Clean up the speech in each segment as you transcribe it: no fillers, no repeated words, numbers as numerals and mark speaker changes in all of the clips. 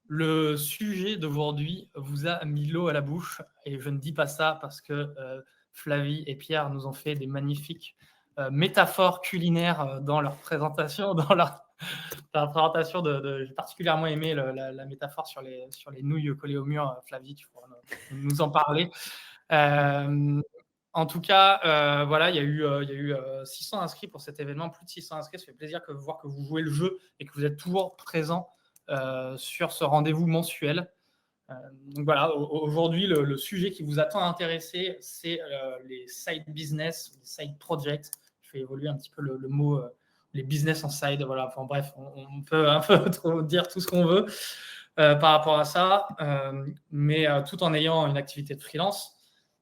Speaker 1: Le sujet d'aujourd'hui vous a mis l'eau à la bouche et je ne dis pas ça parce que Flavie et Pierre nous ont fait des magnifiques métaphores culinaires dans leur présentation, dans leur présentation j'ai particulièrement aimé la métaphore sur les nouilles collées au mur. Flavie, tu pourras nous en parler. Euh, En tout cas, voilà, il y a eu 600 inscrits pour cet événement, plus de 600 inscrits. Ça fait plaisir de voir que vous jouez le jeu et que vous êtes toujours présent sur ce rendez-vous mensuel. Donc voilà, aujourd'hui, le sujet qui vous a tant intéressé, c'est les side business, les side projects. Je fais évoluer un petit peu le mot, les business en side. Voilà, enfin bref, on peut un peu trop dire tout ce qu'on veut par rapport à ça, mais tout en ayant une activité de freelance.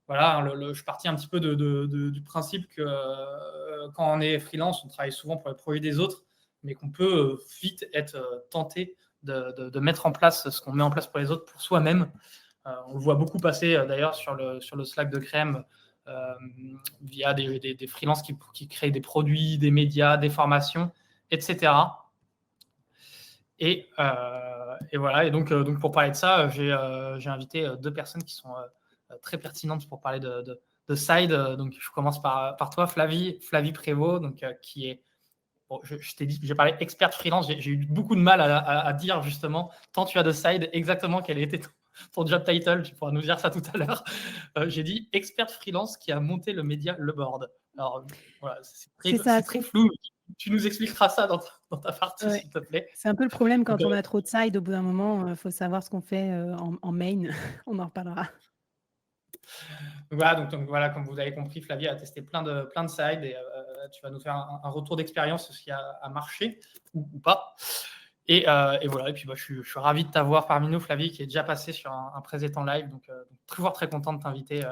Speaker 1: Voilà, je suis parti un petit peu du principe que quand on est freelance, on travaille souvent pour les projets des autres, mais qu'on peut vite être tenté de mettre en place ce qu'on met en place pour les autres pour soi-même. On le voit beaucoup passer d'ailleurs sur le Slack de Crème via des freelances qui créent des produits, des médias, des formations, etc. Et voilà. Et donc, pour parler de ça, j'ai invité deux personnes qui sont très pertinentes pour parler de Side. Donc, je commence par toi, Flavie Prévost, donc, qui est. Bon, je t'ai dit, j'ai parlé experte freelance. J'ai eu beaucoup de mal à dire justement, tant tu as de Side, exactement quel était ton job title. Tu pourras nous dire ça tout à l'heure. J'ai dit experte freelance qui a monté le média Le Board. Alors, voilà,
Speaker 2: C'est ça.
Speaker 1: c'est très flou. Tu nous expliqueras ça dans ta partie,
Speaker 2: Ouais.
Speaker 1: s'il te plaît.
Speaker 2: C'est un peu le problème
Speaker 1: Donc,
Speaker 2: quand on a trop de side. Au bout d'un moment, il faut savoir ce qu'on fait en main. On en reparlera.
Speaker 1: voilà, donc voilà, comme vous avez compris, Flavie a testé plein de sides et tu vas nous faire un retour d'expérience, ce qui a marché ou pas. Et voilà, et puis je suis ravi de t'avoir parmi nous, Flavie, qui est déjà passé sur un précédent live. Donc, toujours très content de t'inviter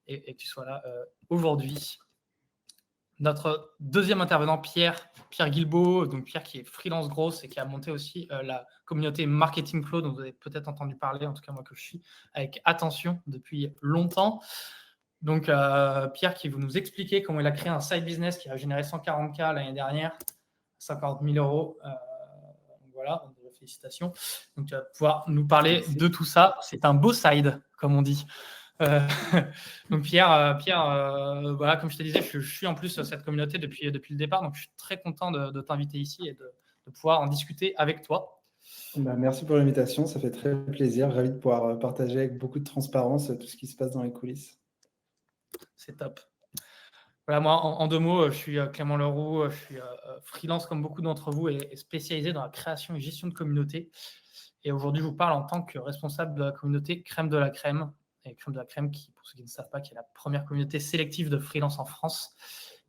Speaker 1: et que tu sois là aujourd'hui. Notre deuxième intervenant, Pierre Guilbeault, donc Pierre qui est freelance grosse et qui a monté aussi la communauté Marketing Flow, dont vous avez peut-être entendu parler, en tout cas moi que je suis avec attention depuis longtemps. Donc Pierre qui va nous expliquer comment il a créé un side business qui a généré 140K l'année dernière, 50 000 euros. Voilà, félicitations. Donc tu vas pouvoir nous parler de tout ça. C'est un beau side, comme on dit. Donc Pierre, voilà, comme je te disais, je suis en plus cette communauté depuis le départ, donc je suis très content de t'inviter ici et de pouvoir en discuter avec toi.
Speaker 3: Merci pour l'invitation, ça fait très plaisir. Ravi de pouvoir partager avec beaucoup de transparence tout ce qui se passe dans les coulisses.
Speaker 1: C'est top. Voilà, moi, en deux mots, je suis Clément Leroux, je suis freelance comme beaucoup d'entre vous et spécialisé dans la création et gestion de communauté. Et aujourd'hui, je vous parle en tant que responsable de la communauté Crème de la Crème. Et Crème de la Crème, qui, pour ceux qui ne savent pas, qui est la première communauté sélective de freelance en France.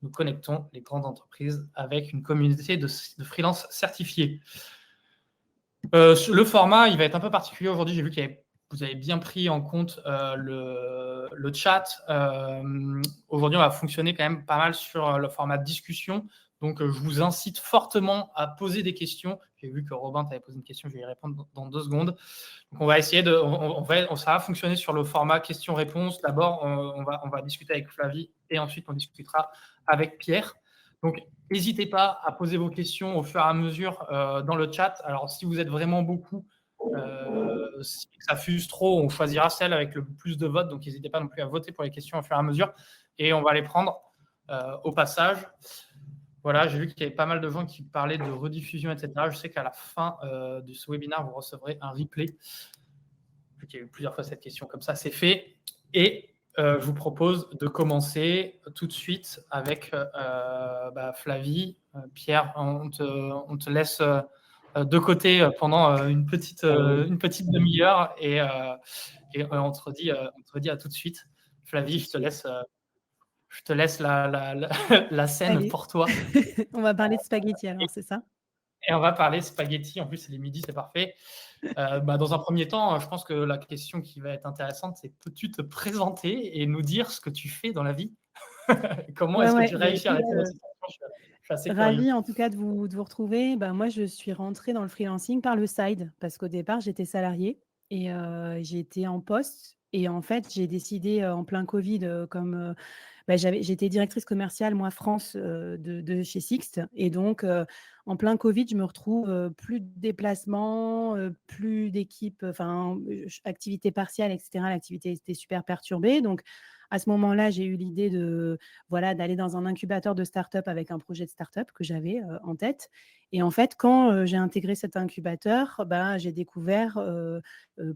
Speaker 1: Nous connectons les grandes entreprises avec une communauté de freelance certifiés. Le format, il va être un peu particulier aujourd'hui. J'ai vu que vous avez bien pris en compte le chat. Aujourd'hui, on va fonctionner quand même pas mal sur le format de discussion. Donc, je vous incite fortement à poser des questions. J'ai vu que Robin t'avait posé une question, je vais y répondre dans 2 secondes. Donc, on va essayer ça va fonctionner sur le format questions-réponses. D'abord, on va discuter avec Flavie et ensuite, on discutera avec Pierre. Donc, n'hésitez pas à poser vos questions au fur et à mesure dans le chat. Alors, si vous êtes vraiment beaucoup, si ça fuse trop, on choisira celle avec le plus de votes. Donc, n'hésitez pas non plus à voter pour les questions au fur et à mesure. Et on va les prendre au passage. Voilà, j'ai vu qu'il y avait pas mal de gens qui parlaient de rediffusion, etc. Je sais qu'à la fin de ce webinaire, vous recevrez un replay. Vu qu'il y a eu plusieurs fois cette question comme ça, c'est fait. Et je vous propose de commencer tout de suite avec Flavie. Pierre, on te laisse de côté pendant une petite demi-heure et on te redit à tout de suite. Flavie, je te laisse la scène
Speaker 2: Allez.
Speaker 1: pour toi.
Speaker 2: On va parler de spaghetti alors, c'est ça?
Speaker 1: Et on va parler spaghetti. En plus, c'est les midis, c'est parfait. Dans un premier temps, je pense que la question qui va être intéressante, c'est peux-tu te présenter et nous dire ce que tu fais dans la vie? Comment est-ce que tu réussis à répondre à cette question? Je suis assez curieux.
Speaker 2: Ravie en tout cas de vous retrouver. Moi, je suis rentrée dans le freelancing par le side parce qu'au départ, j'étais salariée et j'ai été en poste et en fait, j'ai décidé en plein Covid, comme j'étais directrice commerciale, moi, France, de chez Sixt. Et donc, en plein Covid, je me retrouve, plus de déplacements, plus d'équipe, enfin, activité partielle, et cetera. L'activité était super perturbée. Donc, à ce moment-là, j'ai eu l'idée voilà, d'aller dans un incubateur de start-up avec un projet de start-up que j'avais, en tête. Et en fait, quand, j'ai intégré cet incubateur, bah, j'ai découvert,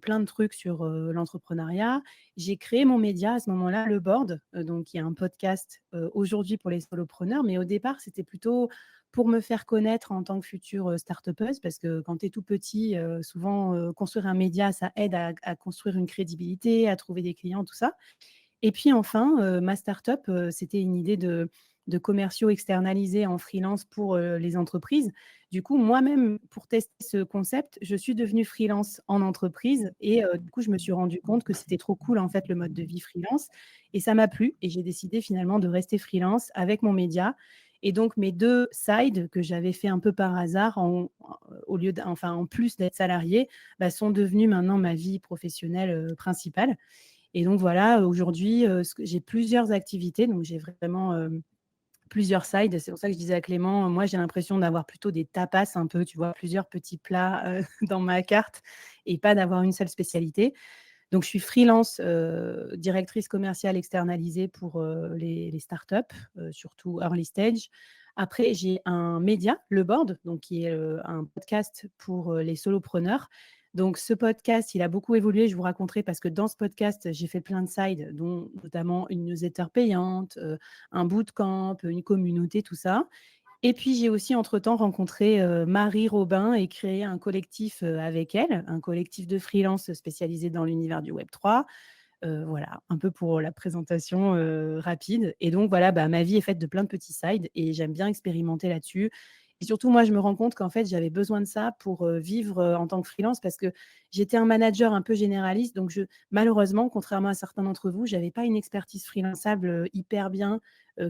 Speaker 2: plein de trucs sur, l'entrepreneuriat. J'ai créé mon média à ce moment-là, Le Board, donc qui est un podcast, aujourd'hui pour les solopreneurs. Mais au départ, c'était plutôt pour me faire connaître en tant que future, start-upeuse, parce que quand tu es tout petit, souvent, construire un média, ça aide à construire une crédibilité, à trouver des clients, tout ça. Et puis enfin, ma start-up, c'était une idée de commerciaux externalisés en freelance pour, les entreprises. Du coup, moi-même, pour tester ce concept, je suis devenue freelance en entreprise. Et du coup, je me suis rendu compte que c'était trop cool, en fait, le mode de vie freelance, et ça m'a plu, et j'ai décidé finalement de rester freelance avec mon média. Et donc mes 2 sides que j'avais fait un peu par hasard au lieu en plus d'être salariée, bah, sont devenus maintenant ma vie professionnelle, principale. Et donc voilà, aujourd'hui, j'ai plusieurs activités, donc j'ai vraiment, plusieurs sides. C'est pour ça que je disais à Clément, moi, j'ai l'impression d'avoir plutôt des tapas un peu, tu vois? Plusieurs petits plats, dans ma carte, et pas d'avoir une seule spécialité. Donc je suis freelance, directrice commerciale externalisée pour, les startups, surtout early stage. Après, j'ai un média, Le Board, donc qui est, un podcast pour, les solopreneurs. Donc ce podcast, il a beaucoup évolué, je vous raconterai, parce que dans ce podcast, j'ai fait plein de sides, dont notamment une newsletter payante, un bootcamp, une communauté, tout ça. Et puis j'ai aussi entre-temps rencontré, Marie Robin, et créé un collectif, avec elle, un collectif de freelance spécialisé dans l'univers du Web3. Voilà, un peu pour la présentation, rapide. Et donc voilà, bah, ma vie est faite de plein de petits sides, et j'aime bien expérimenter là-dessus. Et surtout, moi, je me rends compte qu'en fait, j'avais besoin de ça pour, vivre, en tant que freelance, parce que j'étais un manager un peu généraliste. Donc malheureusement, contrairement à certains d'entre vous, j'avais pas une expertise freelançable, hyper bien,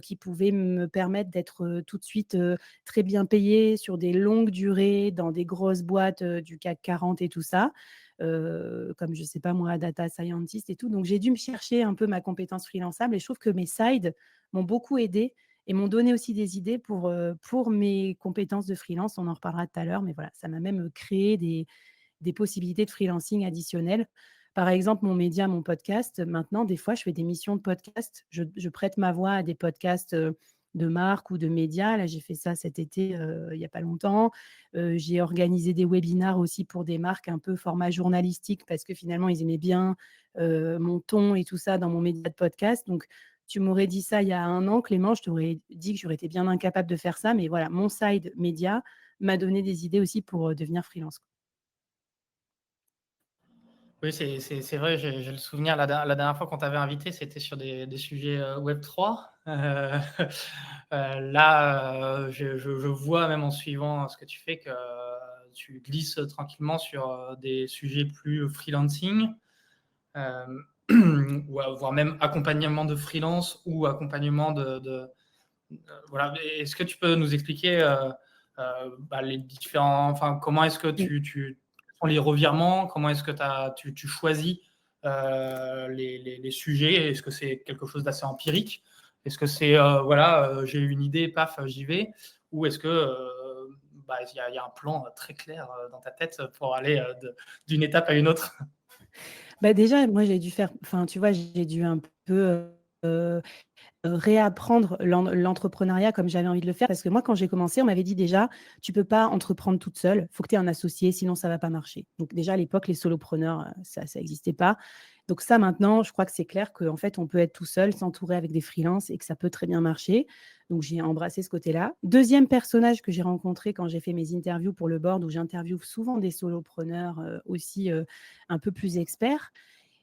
Speaker 2: qui pouvait me permettre d'être, tout de suite, très bien payée sur des longues durées dans des grosses boîtes, du CAC 40 et tout ça. Comme je sais pas moi, data scientist et tout. Donc j'ai dû me chercher un peu ma compétence freelançable, et je trouve que mes sides m'ont beaucoup aidée et m'ont donné aussi des idées pour mes compétences de freelance. On en reparlera tout à l'heure, mais voilà, ça m'a même créé des possibilités de freelancing additionnelles. Par exemple, mon média, mon podcast, maintenant, des fois, je fais des missions de podcast. Je prête ma voix à des podcasts, de marques ou de médias. Là, j'ai fait ça cet été, il n'y a pas longtemps. J'ai organisé des webinars aussi pour des marques, un peu format journalistique, parce que finalement, ils aimaient bien, mon ton et tout ça dans mon média de podcast. Donc, tu m'aurais dit ça il y a 1 an, Clément, je t'aurais dit que j'aurais été bien incapable de faire ça. Mais voilà, mon side média m'a donné des idées aussi pour, devenir freelance.
Speaker 1: Oui, c'est vrai, j'ai le souvenir, la dernière fois qu'on t'avait invité, c'était sur des sujets Web3. Là, je vois, même en suivant ce que tu fais, que tu glisses tranquillement sur des sujets plus freelancing, euh, ou voire même accompagnement de freelance ou accompagnement voilà. Est-ce que tu peux nous expliquer bah, les différents, enfin, comment est-ce que tu font les revirements, comment est-ce que tu choisis les sujets? Est-ce que c'est quelque chose d'assez empirique? Est-ce que c'est voilà, j'ai une idée, paf, j'y vais? Ou est-ce que bah, y a un plan très clair dans ta tête pour aller d'une étape à une autre?
Speaker 2: Bah, déjà, moi, j'ai dû faire, enfin, tu vois, j'ai dû un peu, heu réapprendre l'entrepreneuriat comme j'avais envie de le faire. Parce que moi, quand j'ai commencé, on m'avait dit déjà: «Tu peux pas entreprendre toute seule, il faut que tu aies un associé, sinon ça va pas marcher». Donc déjà, à l'époque, les solopreneurs, ça existait pas. Donc ça, maintenant, je crois que c'est clair qu'en fait, on peut être tout seul, s'entourer avec des freelances, et que ça peut très bien marcher. Donc j'ai embrassé ce côté-là. Deuxième personnage que j'ai rencontré quand j'ai fait mes interviews pour le board, où j'interviewe souvent des solopreneurs, aussi, un peu plus experts,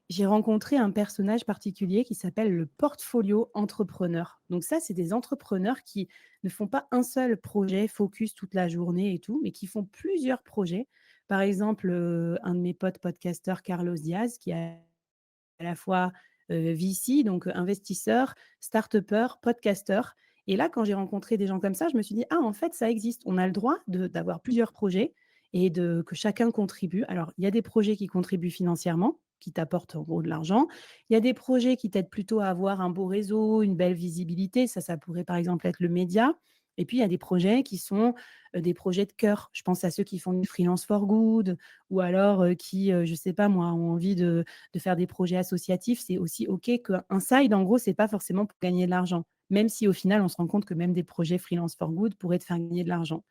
Speaker 2: j'ai rencontré un personnage particulier qui s'appelle le portfolio entrepreneur. Donc ça, c'est des entrepreneurs qui ne font pas un seul projet focus toute la journée et tout, mais qui font plusieurs projets. Par exemple, un de mes potes podcasteurs, Carlos Diaz, qui est à la fois, VC, donc investisseur, start-upper, podcasteur. Et là, quand j'ai rencontré des gens comme ça, je me suis dit: «Ah, en fait, ça existe. On a le droit d'avoir plusieurs projets, et que chacun contribue». Alors, il y a des projets qui contribuent financièrement, qui t'apportent en gros de l'argent. Il y a des projets qui t'aident plutôt à avoir un beau réseau, une belle visibilité. Ça pourrait par exemple être le média. Et puis, il y a des projets qui sont des projets de cœur. Je pense à ceux qui font du freelance for good ou alors qui, je ne sais pas moi, ont envie de faire des projets associatifs. C'est aussi OK qu'un side, en gros, ce n'est pas forcément pour gagner de l'argent. Même si au final, on se rend compte que même des projets freelance for good pourraient te faire gagner de l'argent.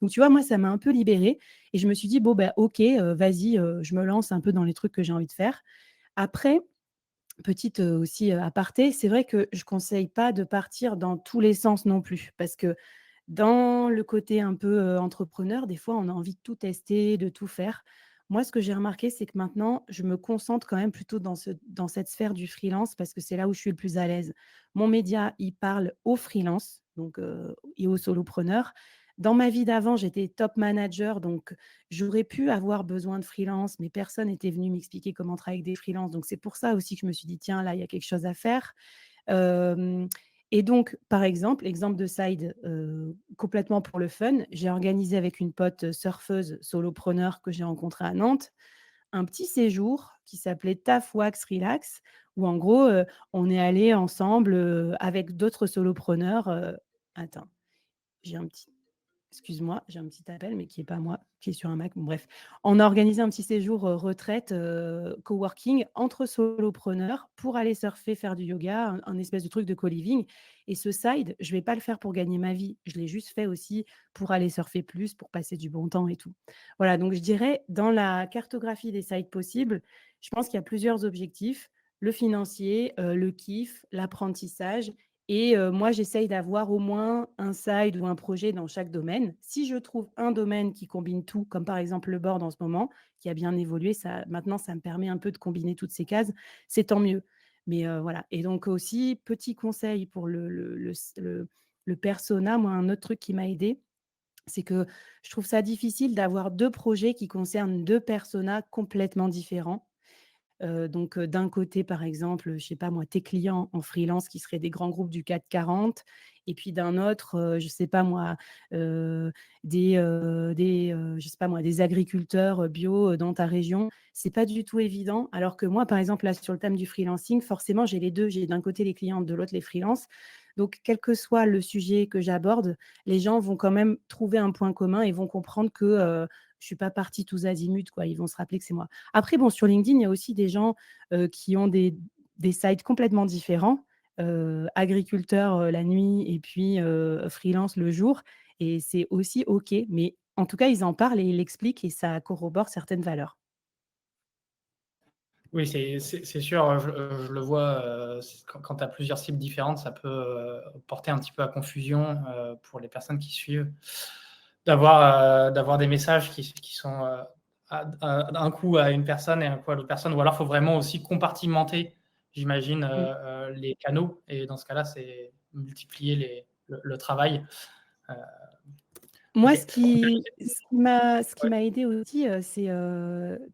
Speaker 2: Donc, tu vois, moi, ça m'a un peu libérée et je me suis dit, bon, ben, OK, vas-y, je me lance un peu dans les trucs que j'ai envie de faire. Après, petite aussi aparté, c'est vrai que je ne conseille pas de partir dans tous les sens non plus parce que dans le côté un peu entrepreneur, des fois, on a envie de tout tester, de tout faire. Moi, ce que j'ai remarqué, c'est que maintenant, je me concentre quand même plutôt dans cette sphère du freelance parce que c'est là où je suis le plus à l'aise. Mon média, il parle aux freelance donc, et aux solopreneurs. Dans ma vie d'avant, j'étais top manager, donc j'aurais pu avoir besoin de freelance, mais personne n'était venu m'expliquer comment travailler avec des freelances. Donc, c'est pour ça aussi que je me suis dit, tiens, là, il y a quelque chose à faire. Hem Et donc, par exemple, exemple de side, complètement pour le fun, j'ai organisé avec une pote surfeuse solopreneur que j'ai rencontrée à Nantes, un petit séjour qui s'appelait Taf Wax Relax, où en gros, on est allés ensemble, avec d'autres solopreneurs, attends, j'ai un petit excuse-moi, j'ai un petit appel, mais qui n'est pas moi, qui est sur un Mac. Bon, bref, on a organisé un petit séjour retraite, coworking entre solopreneurs pour aller surfer, faire du yoga, un espèce de truc de co-living. Et ce side, je ne vais pas le faire pour gagner ma vie. Je l'ai juste fait aussi pour aller surfer plus, pour passer du bon temps et tout. Voilà, donc je dirais, dans la cartographie des sides possibles, je pense qu'il y a plusieurs objectifs. Le financier, le kiff, l'apprentissage et moi, j'essaye d'avoir au moins un side ou un projet dans chaque domaine. Si je trouve un domaine qui combine tout, comme par exemple le board en ce moment, qui a bien évolué, maintenant, ça me permet un peu de combiner toutes ces cases, c'est tant mieux. Mais voilà. Et donc aussi, petit conseil pour le persona, moi, un autre truc qui m'a aidé, c'est que je trouve ça difficile d'avoir deux projets qui concernent deux personas complètement différents. Donc, d'un côté, par exemple, je sais pas moi, tes clients en freelance qui seraient des grands groupes du CAC 40 et puis d'un autre, je sais pas moi, heu, je sais pas moi, des agriculteurs, bio, dans ta région. C'est pas du tout évident. Alors que moi, par exemple, là, sur le thème du freelancing, forcément, j'ai les 2. J'ai d'un côté les clients, de l'autre les freelances. Donc quel que soit le sujet que j'aborde, les gens vont quand même trouver un point commun et vont comprendre que, je suis pas partie tous azimuts, quoi. Ils vont se rappeler que c'est moi. Après, bon, sur LinkedIn, il y a aussi des gens qui ont des sites complètement différents, agriculteurs la nuit et puis freelance le jour. Et c'est aussi OK. Mais en tout cas, ils en parlent et ils l'expliquent et ça corrobore certaines valeurs.
Speaker 1: Oui, c'est sûr, je le vois, quand tu as plusieurs cibles différentes, ça peut porter un petit peu à confusion pour les personnes qui suivent, d'avoir des messages qui sont un coup à une personne et un coup à l'autre personne. Ou alors, il faut vraiment aussi compartimenter, j'imagine,
Speaker 2: Mmh.
Speaker 1: les canaux. Et dans ce cas-là, c'est multiplier le travail. Euh,
Speaker 2: Moi,
Speaker 1: ok.
Speaker 2: ce qui m'a aidée aussi, c'est,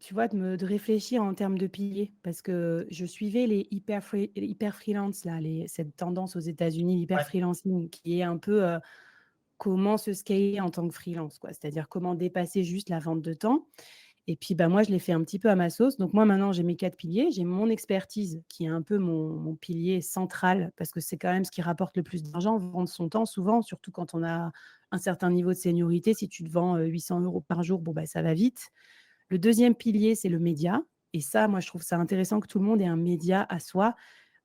Speaker 2: tu vois, de réfléchir en termes de piliers parce que je suivais les hyper freelance là, cette tendance aux États-Unis, l'hyper
Speaker 1: Ouais.
Speaker 2: freelancing qui est un peu, comment se scaler en tant que freelance, quoi. C'est-à-dire comment dépasser juste la vente de temps. Et puis, bah, moi, je l'ai fait un petit peu à ma sauce. Donc moi, maintenant, j'ai mes 4 piliers. J'ai mon expertise qui est un peu mon pilier central parce que c'est quand même ce qui rapporte le plus d'argent, vendre son temps souvent, surtout quand on a un certain niveau de seniorité. Si tu te vends 800 € par jour, bon, bah, ça va vite. Le deuxième pilier, c'est le média. Et ça, moi, je trouve ça intéressant que tout le monde ait un média à soi.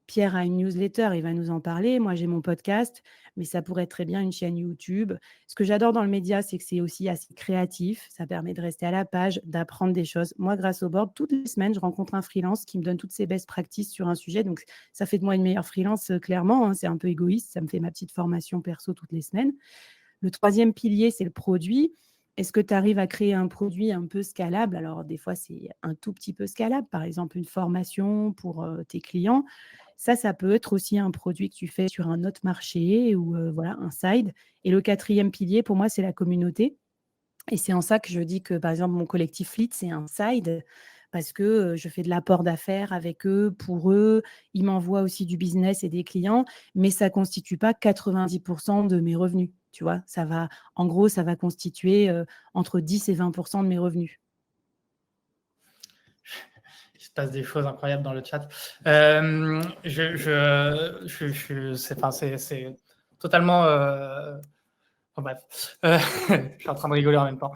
Speaker 2: Pierre a une newsletter, il va nous en parler. Moi, j'ai mon podcast, mais ça pourrait être très bien une chaîne YouTube. Ce que j'adore dans le média, c'est que c'est aussi assez créatif. Ça permet de rester à la page, d'apprendre des choses. Moi, grâce au board, toutes les semaines, je rencontre un freelance qui me donne toutes ses best practices sur un sujet. Donc, ça fait de moi une meilleure freelance, clairement, hein. C'est un peu égoïste. Ça me fait ma petite formation perso toutes les semaines. Le troisième pilier, c'est le produit. Est-ce que tu arrives à créer un produit un peu scalable? Alors, des fois, c'est un tout petit peu scalable. Par exemple, une formation pour tes clients. Ça peut être aussi un produit que tu fais sur un autre marché ou voilà, un side. Et le quatrième pilier, pour moi, c'est la communauté. Et c'est en ça que je dis que, par exemple, mon collectif Fleet, c'est un side parce que je fais de l'apport d'affaires avec eux, pour eux. Ils m'envoient aussi du business et des clients, mais ça ne constitue pas 90% de mes revenus. Tu vois, en gros, ça va constituer entre 10 et 20% de mes revenus.
Speaker 1: passe des choses incroyables dans le chat. C'est totalement. Bref, je suis en train de rigoler en même temps.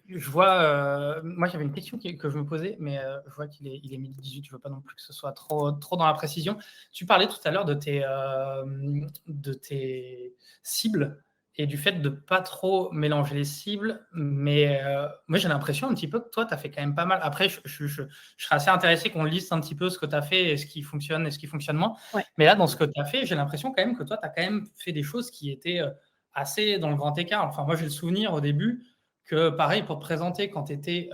Speaker 1: Je vois, moi j'avais une question que je me posais, mais je vois qu'il est midi 18, je ne veux pas non plus que ce soit trop dans la précision. Tu parlais tout à l'heure de tes cibles et du fait de ne pas trop mélanger les cibles, mais moi j'ai l'impression un petit peu que toi tu as fait quand même pas mal. Après, je serais assez intéressé qu'on liste un petit peu ce que tu as fait et ce qui fonctionne et ce qui fonctionne moins.
Speaker 2: Ouais.
Speaker 1: Mais là, dans ce que tu as fait, j'ai l'impression quand même que toi tu as quand même fait des choses qui étaient assez dans le grand écart. Enfin, moi j'ai le souvenir au début que pareil, pour te présenter quand tu étais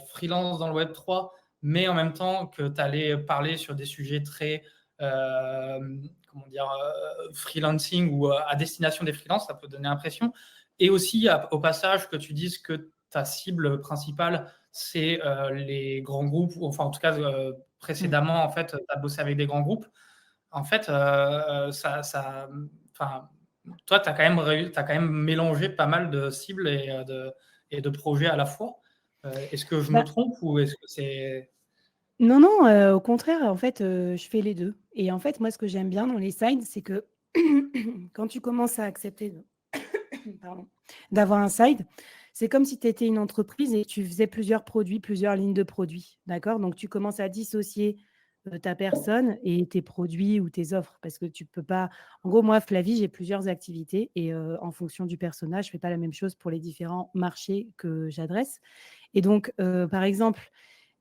Speaker 1: freelance dans le Web3, mais en même temps que tu allais parler sur des sujets très freelancing ou à destination des freelances, ça peut donner l'impression. Et aussi, au passage, que tu dises que ta cible principale, c'est les grands groupes, ou enfin en tout cas, précédemment, en fait, tu as bossé avec des grands groupes. En fait, toi, tu as quand même mélangé pas mal de cibles et de projets à la fois. Est-ce que je me trompe ou est-ce que c'est...
Speaker 2: Non, non, au contraire, en fait, je fais les deux. Et en fait, moi, ce que j'aime bien dans les sides, c'est que quand tu commences à accepter d'avoir un side, c'est comme si tu étais une entreprise et tu faisais plusieurs produits, plusieurs lignes de produits. D'accord? Donc, tu commences à dissocier ta personne et tes produits ou tes offres parce que tu peux pas. En gros, moi, Flavie, j'ai plusieurs activités et en fonction du personnage, je fais pas la même chose pour les différents marchés que j'adresse. Et donc, par exemple,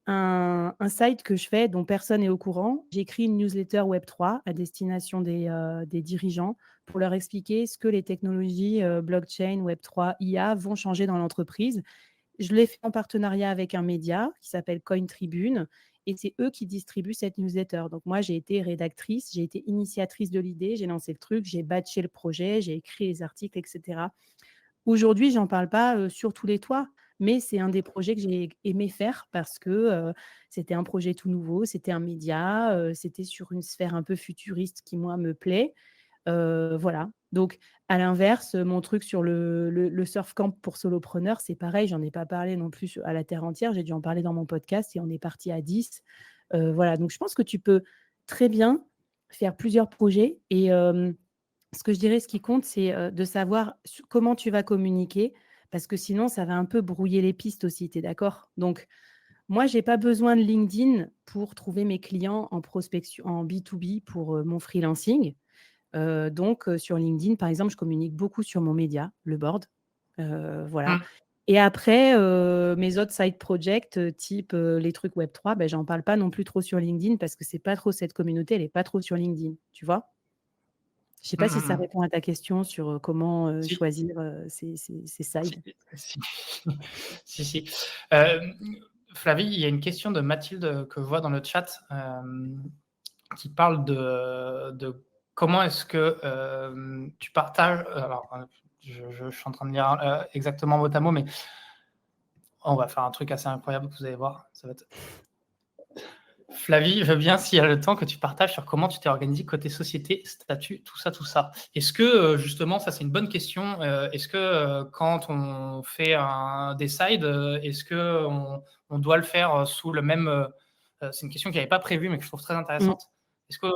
Speaker 2: un site que je fais dont personne n'est au courant. J'écris une newsletter Web3 à destination des dirigeants pour leur expliquer ce que les technologies blockchain, Web3, IA vont changer dans l'entreprise. Je l'ai fait en partenariat avec un média qui s'appelle Coin Tribune et c'est eux qui distribuent cette newsletter. Donc moi, j'ai été rédactrice, j'ai été initiatrice de l'idée, j'ai lancé le truc, j'ai batché le projet, j'ai écrit les articles, etc. Aujourd'hui, j'en parle pas sur tous les toits, mais c'est un des projets que j'ai aimé faire parce que c'était un projet tout nouveau, c'était un média, c'était sur une sphère un peu futuriste qui, moi, me plaît. Voilà. Donc, à l'inverse, mon truc sur le surf camp pour solopreneurs, c'est pareil, j'en ai pas parlé non plus à la terre entière, j'ai dû en parler dans mon podcast et on est parti à 10. Voilà, donc je pense que tu peux très bien faire plusieurs projets et ce que je dirais, ce qui compte, c'est de savoir comment tu vas communiquer, parce que sinon, ça va un peu brouiller les pistes aussi, tu es d'accord? Donc, moi, je n'ai pas besoin de LinkedIn pour trouver mes clients en prospection, en B2B pour mon freelancing. Donc, sur LinkedIn, par exemple, je communique beaucoup sur mon média, le board. Voilà. Et après, mes autres side projects, type les trucs Web3, ben, j'en parle pas non plus trop sur LinkedIn parce que c'est pas trop cette communauté, elle n'est pas trop sur LinkedIn, tu vois? Je ne sais pas si ça répond à ta question sur comment
Speaker 1: Si.
Speaker 2: choisir ces sides.
Speaker 1: Si. Flavie, il y a une question de Mathilde que je vois dans le chat qui parle de comment est-ce que tu partages. Alors, je suis en train de lire exactement mot à mot, mais on va faire un truc assez incroyable que vous allez voir. Ça va être... Flavie, je veux bien, s'il y a le temps, que tu partages sur comment tu t'es organisé côté société, statut, tout ça. Est-ce que, justement, ça c'est une bonne question, est-ce que quand on fait des sides, est-ce qu'on doit le faire sous le même... c'est une question qui n'avait pas prévue, mais que je trouve très intéressante. Est-ce que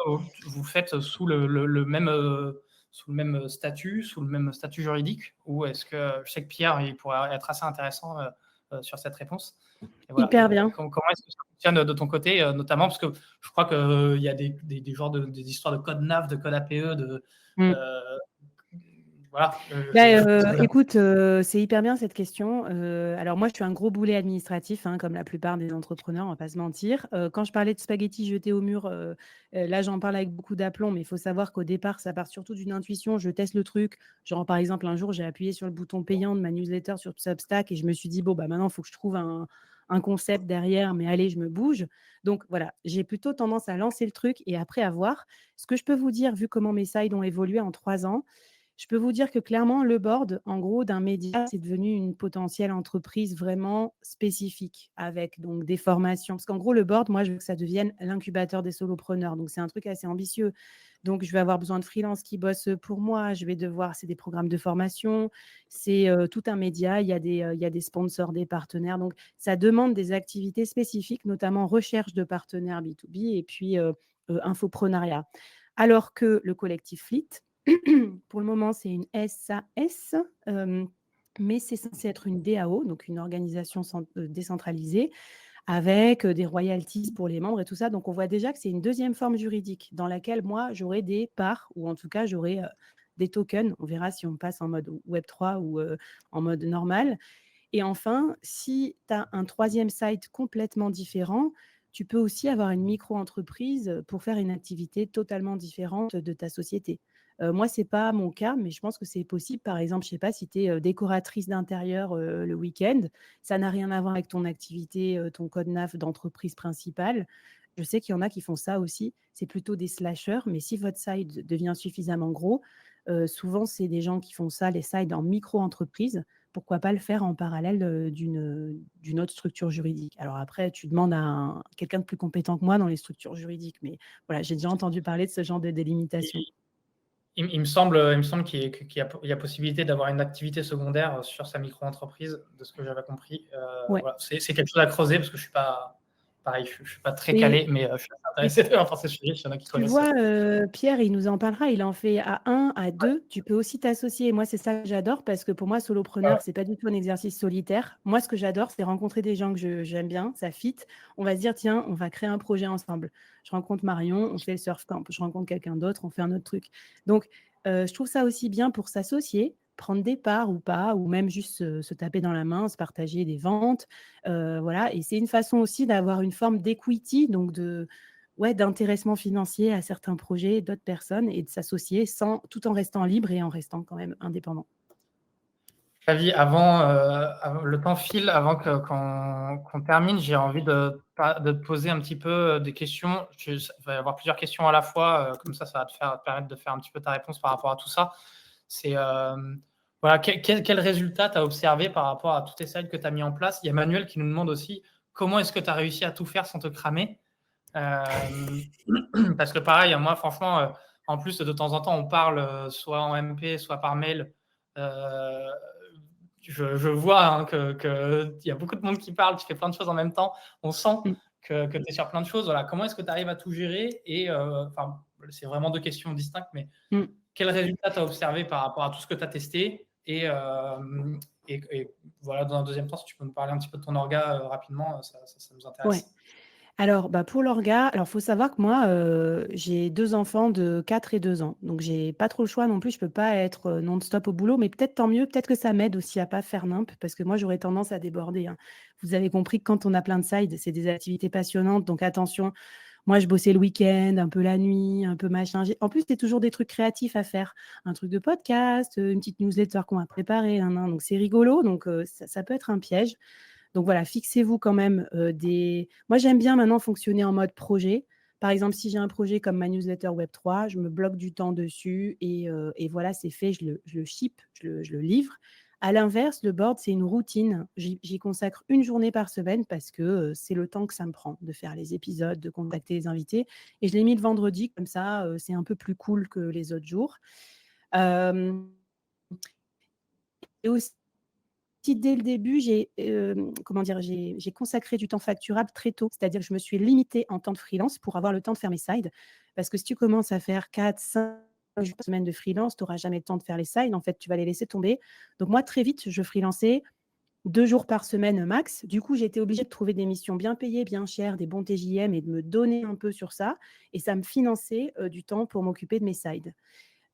Speaker 1: vous faites sous le même statut, sous le même statut juridique, ou est-ce que, je sais que Pierre, il pourrait être assez intéressant sur cette réponse. Voilà.
Speaker 2: Hyper bien.
Speaker 1: Comment est-ce que ça fonctionne de ton côté, notamment parce que je crois qu'il y a des genres des histoires de code NAV, de code APE, voilà.
Speaker 2: Écoute, c'est hyper bien cette question. Alors moi, je suis un gros boulet administratif, hein, comme la plupart des entrepreneurs, on va pas se mentir. Quand je parlais de spaghettis jetés au mur, là, j'en parle avec beaucoup d'aplomb, mais il faut savoir qu'au départ, ça part surtout d'une intuition. Je teste le truc. Genre, par exemple, un jour, j'ai appuyé sur le bouton payant de ma newsletter sur Substack et je me suis dit, bon, bah maintenant, il faut que je trouve un concept derrière, mais allez, je me bouge. Donc voilà, j'ai plutôt tendance à lancer le truc et après à voir. Ce que je peux vous dire, vu comment mes sides ont évolué en 3 ans, Je peux vous dire que clairement, le board, en gros, d'un média, c'est devenu une potentielle entreprise vraiment spécifique avec donc des formations. Parce qu'en gros, le board, moi, je veux que ça devienne l'incubateur des solopreneurs. Donc, c'est un truc assez ambitieux. Donc, je vais avoir besoin de freelance qui bossent pour moi. Je vais devoir, c'est des programmes de formation, c'est tout un média. Il y a des sponsors, des partenaires. Donc, ça demande des activités spécifiques, notamment recherche de partenaires B2B et puis infoprenariat. Alors que le collectif Fleet, pour le moment, c'est une SAS, mais c'est censé être une DAO, donc une organisation décentralisée, avec des royalties pour les membres et tout ça. Donc, on voit déjà que c'est une deuxième forme juridique dans laquelle moi, j'aurai des parts, ou en tout cas, j'aurai des tokens. On verra si on passe en mode Web3 ou en mode normal. Et enfin, si tu as un troisième site complètement différent, tu peux aussi avoir une micro-entreprise pour faire une activité totalement différente de ta société. Moi, ce n'est pas mon cas, mais je pense que c'est possible. Par exemple, je ne sais pas si tu es décoratrice d'intérieur le week-end, ça n'a rien à voir avec ton activité, ton code NAF d'entreprise principale. Je sais qu'il y en a qui font ça aussi. C'est plutôt des slashers, mais si votre site devient suffisamment gros, souvent, c'est des gens qui font ça, les sites en micro-entreprise. Pourquoi pas le faire en parallèle d'une autre structure juridique? Alors après, tu demandes à quelqu'un de plus compétent que moi dans les structures juridiques, mais voilà, j'ai déjà entendu parler de ce genre de délimitation.
Speaker 1: Il me semble qu'il y a possibilité d'avoir une activité secondaire sur sa micro-entreprise, de ce que j'avais compris.
Speaker 2: Ouais.
Speaker 1: Voilà. C'est quelque chose à creuser parce que je suis pas, pareil, je suis pas très
Speaker 2: Mais
Speaker 1: calé, mais je suis intéressé de voir ces sujets. S'il y en a qui
Speaker 2: tu
Speaker 1: connaissent.
Speaker 2: vois, Pierre, il nous en parlera. Il en fait à 1, à 2. Tu peux aussi t'associer. Moi, c'est ça que j'adore parce que pour moi, solopreneur, c'est pas du tout un exercice solitaire. Moi, ce que j'adore, c'est rencontrer des gens que j'aime bien, ça fit. On va se dire, tiens, on va créer un projet ensemble. Je rencontre Marion, on fait le surf camp. Je rencontre quelqu'un d'autre, on fait un autre truc. Donc, je trouve ça aussi bien pour s'associer, prendre des parts ou pas, ou même juste se taper dans la main, se partager des ventes. Voilà. Et c'est une façon aussi d'avoir une forme d'equity, donc d'intéressement financier à certains projets d'autres personnes et de s'associer tout en restant libre et en restant quand même indépendant.
Speaker 1: Flavie, le temps file, avant qu'on termine, j'ai envie de te poser un petit peu des questions. Il va y avoir plusieurs questions à la fois, comme ça va te permettre de faire un petit peu ta réponse par rapport à tout ça. C'est voilà, quel résultat tu as observé par rapport à tous tes sites que tu as mis en place? Il y a Manuel qui nous demande aussi comment est-ce que tu as réussi à tout faire sans te cramer? Parce que pareil, moi, franchement, en plus, de temps en temps, on parle soit en MP, soit par mail. Je vois qu'il y a beaucoup de monde qui parle, tu fais plein de choses en même temps. On sent que tu es sur plein de choses. Voilà. Comment est-ce que tu arrives à tout gérer? Et c'est vraiment deux questions distinctes, mais quel résultat tu as observé par rapport à tout ce que tu as testé? Et voilà, dans un deuxième temps, si tu peux nous parler un petit peu de ton orga rapidement, ça nous intéresse.
Speaker 2: Ouais. Alors, pour l'orga, il faut savoir que moi, j'ai 2 enfants de 4 et 2 ans. Donc, j'ai pas trop le choix non plus. Je peux pas être non-stop au boulot, mais peut-être tant mieux. Peut-être que ça m'aide aussi à pas faire nimp, parce que moi, j'aurais tendance à déborder, hein. Vous avez compris que quand on a plein de sides, c'est des activités passionnantes. Donc, attention, moi, je bossais le week-end, un peu la nuit, un peu machin. En plus, c'est toujours des trucs créatifs à faire. Un truc de podcast, une petite newsletter qu'on va préparer. Donc, c'est rigolo. Donc, ça peut être un piège. Donc voilà, fixez-vous quand même des... Moi, j'aime bien maintenant fonctionner en mode projet. Par exemple, si j'ai un projet comme ma newsletter Web3, je me bloque du temps dessus et voilà, c'est fait, je le ship, je le livre. À l'inverse, le board, c'est une routine. J'y consacre une journée par semaine parce que c'est le temps que ça me prend de faire les épisodes, de contacter les invités. Et je l'ai mis le vendredi, comme ça, c'est un peu plus cool que les autres jours. Et aussi, dès le début, j'ai consacré du temps facturable très tôt. C'est-à-dire que je me suis limitée en temps de freelance pour avoir le temps de faire mes sides. Parce que si tu commences à faire 4, 5 semaines de freelance, tu n'auras jamais le temps de faire les sides. En fait, tu vas les laisser tomber. Donc moi, très vite, je freelançais 2 jours par semaine max. Du coup, j'étais obligée de trouver des missions bien payées, bien chères, des bons TJM et de me donner un peu sur ça. Et ça me finançait du temps pour m'occuper de mes sides.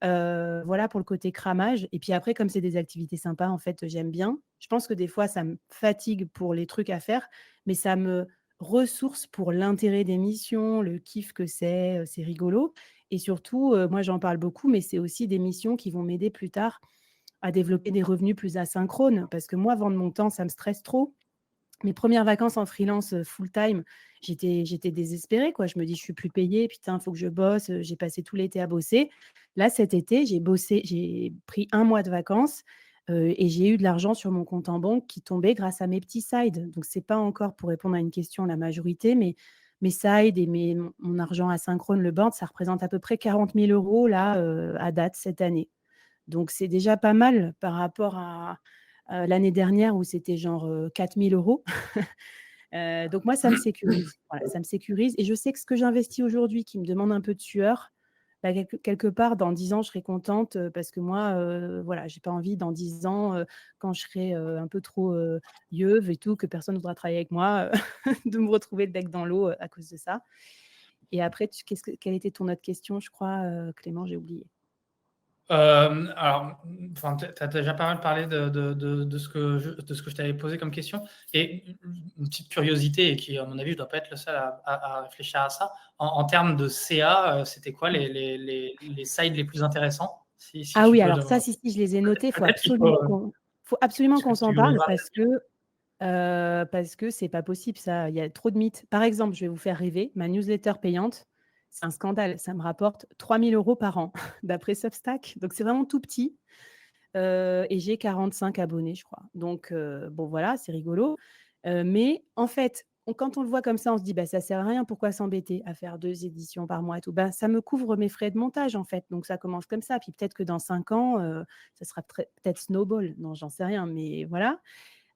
Speaker 2: Voilà pour le côté cramage. Et puis après, comme c'est des activités sympas, en fait, j'aime bien. Je pense que des fois, ça me fatigue pour les trucs à faire, mais ça me ressource pour l'intérêt des missions, le kiff que c'est rigolo. Et surtout, moi, j'en parle beaucoup, mais c'est aussi des missions qui vont m'aider plus tard à développer des revenus plus asynchrones. Parce que moi, vendre mon temps, ça me stresse trop. Mes premières vacances en freelance full-time, j'étais désespérée, quoi. Je me dis: «Je suis plus payée, putain, il faut que je bosse», j'ai passé tout l'été à bosser. Là, cet été, j'ai pris 1 mois de vacances, et j'ai eu de l'argent sur mon compte en banque qui tombait grâce à mes petits sides. Donc c'est pas encore, pour répondre à une question, la majorité, mais mes sides et mon argent asynchrone, le board, ça représente à peu près 40 000 € là, à date, cette année. Donc c'est déjà pas mal par rapport à, l'année dernière où c'était genre, 4 000 €. Donc moi, ça me sécurise. Voilà, ça me sécurise et je sais que ce que j'investis aujourd'hui qui me demande un peu de sueur, bah, quelque part dans 10 ans, je serai contente, parce que moi, voilà, j'ai pas envie dans 10 ans, quand je serai, un peu trop, yeuve et tout, que personne ne voudra travailler avec moi, de me retrouver le bec dans l'eau, à cause de ça. Et après quelle était ton autre question, je crois, Clément? J'ai oublié.
Speaker 1: Alors, enfin, tu as déjà pas mal parlé de ce que je t'avais posé comme question. Et une petite curiosité, et qui, à mon avis, je ne dois pas être le seul à réfléchir à ça. En termes de CA, c'était quoi les sites les plus intéressants? Si
Speaker 2: Ah
Speaker 1: tu
Speaker 2: oui,
Speaker 1: peux.
Speaker 2: alors ça, si, si, je les ai notés.
Speaker 1: Peut-être qu'il faut,
Speaker 2: Faut absolument qu'on
Speaker 1: tu
Speaker 2: s'en
Speaker 1: nous les
Speaker 2: parle
Speaker 1: racontes.
Speaker 2: parce que c'est pas possible ça. Il y a trop de mythes. Par exemple, je vais vous faire rêver, ma newsletter payante, c'est un scandale. Ça me rapporte 3 000 € par an d'après Substack. Donc c'est vraiment tout petit, et j'ai 45 abonnés, je crois. Donc bon voilà, c'est rigolo. Mais en fait, quand on le voit comme ça, on se dit: «Bah, ça sert à rien, pourquoi s'embêter à faire 2 éditions par mois et tout?» Ben, ça me couvre mes frais de montage, en fait, donc ça commence comme ça. Puis peut-être que dans 5 ans, ça sera peut-être snowball. Non, j'en sais rien, mais voilà.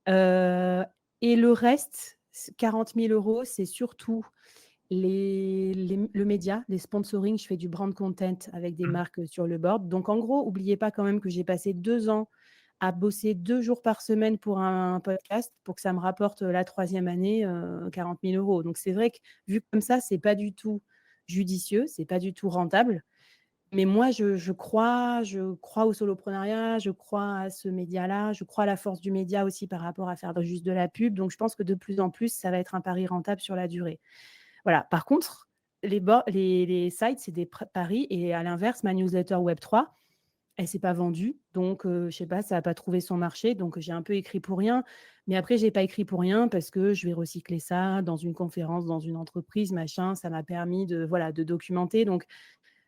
Speaker 2: Heu et le reste, 40 000 €, c'est surtout le média, les sponsoring. Je fais du brand content avec des marques sur le board. Donc en gros, oubliez pas quand même que j'ai passé 2 ans à bosser 2 jours par semaine pour un podcast pour que ça me rapporte, la 3e année, 40 000 €. Donc c'est vrai que vu comme ça, c'est pas du tout judicieux, c'est pas du tout rentable. Mais moi, je crois au soloprenariat, je crois à ce média-là, je crois à la force du média aussi par rapport à faire juste de la pub. Donc je pense que de plus en plus, ça va être un pari rentable sur la durée. Voilà. Par contre, les sites, c'est des paris, et à l'inverse, ma newsletter Web3, elle s'est pas vendue. Donc je sais pas, ça a pas trouvé son marché, donc j'ai un peu écrit pour rien. Mais après, j'ai pas écrit pour rien parce que je vais recycler ça dans une conférence, dans une entreprise, machin. Ça m'a permis de, voilà, de documenter. Donc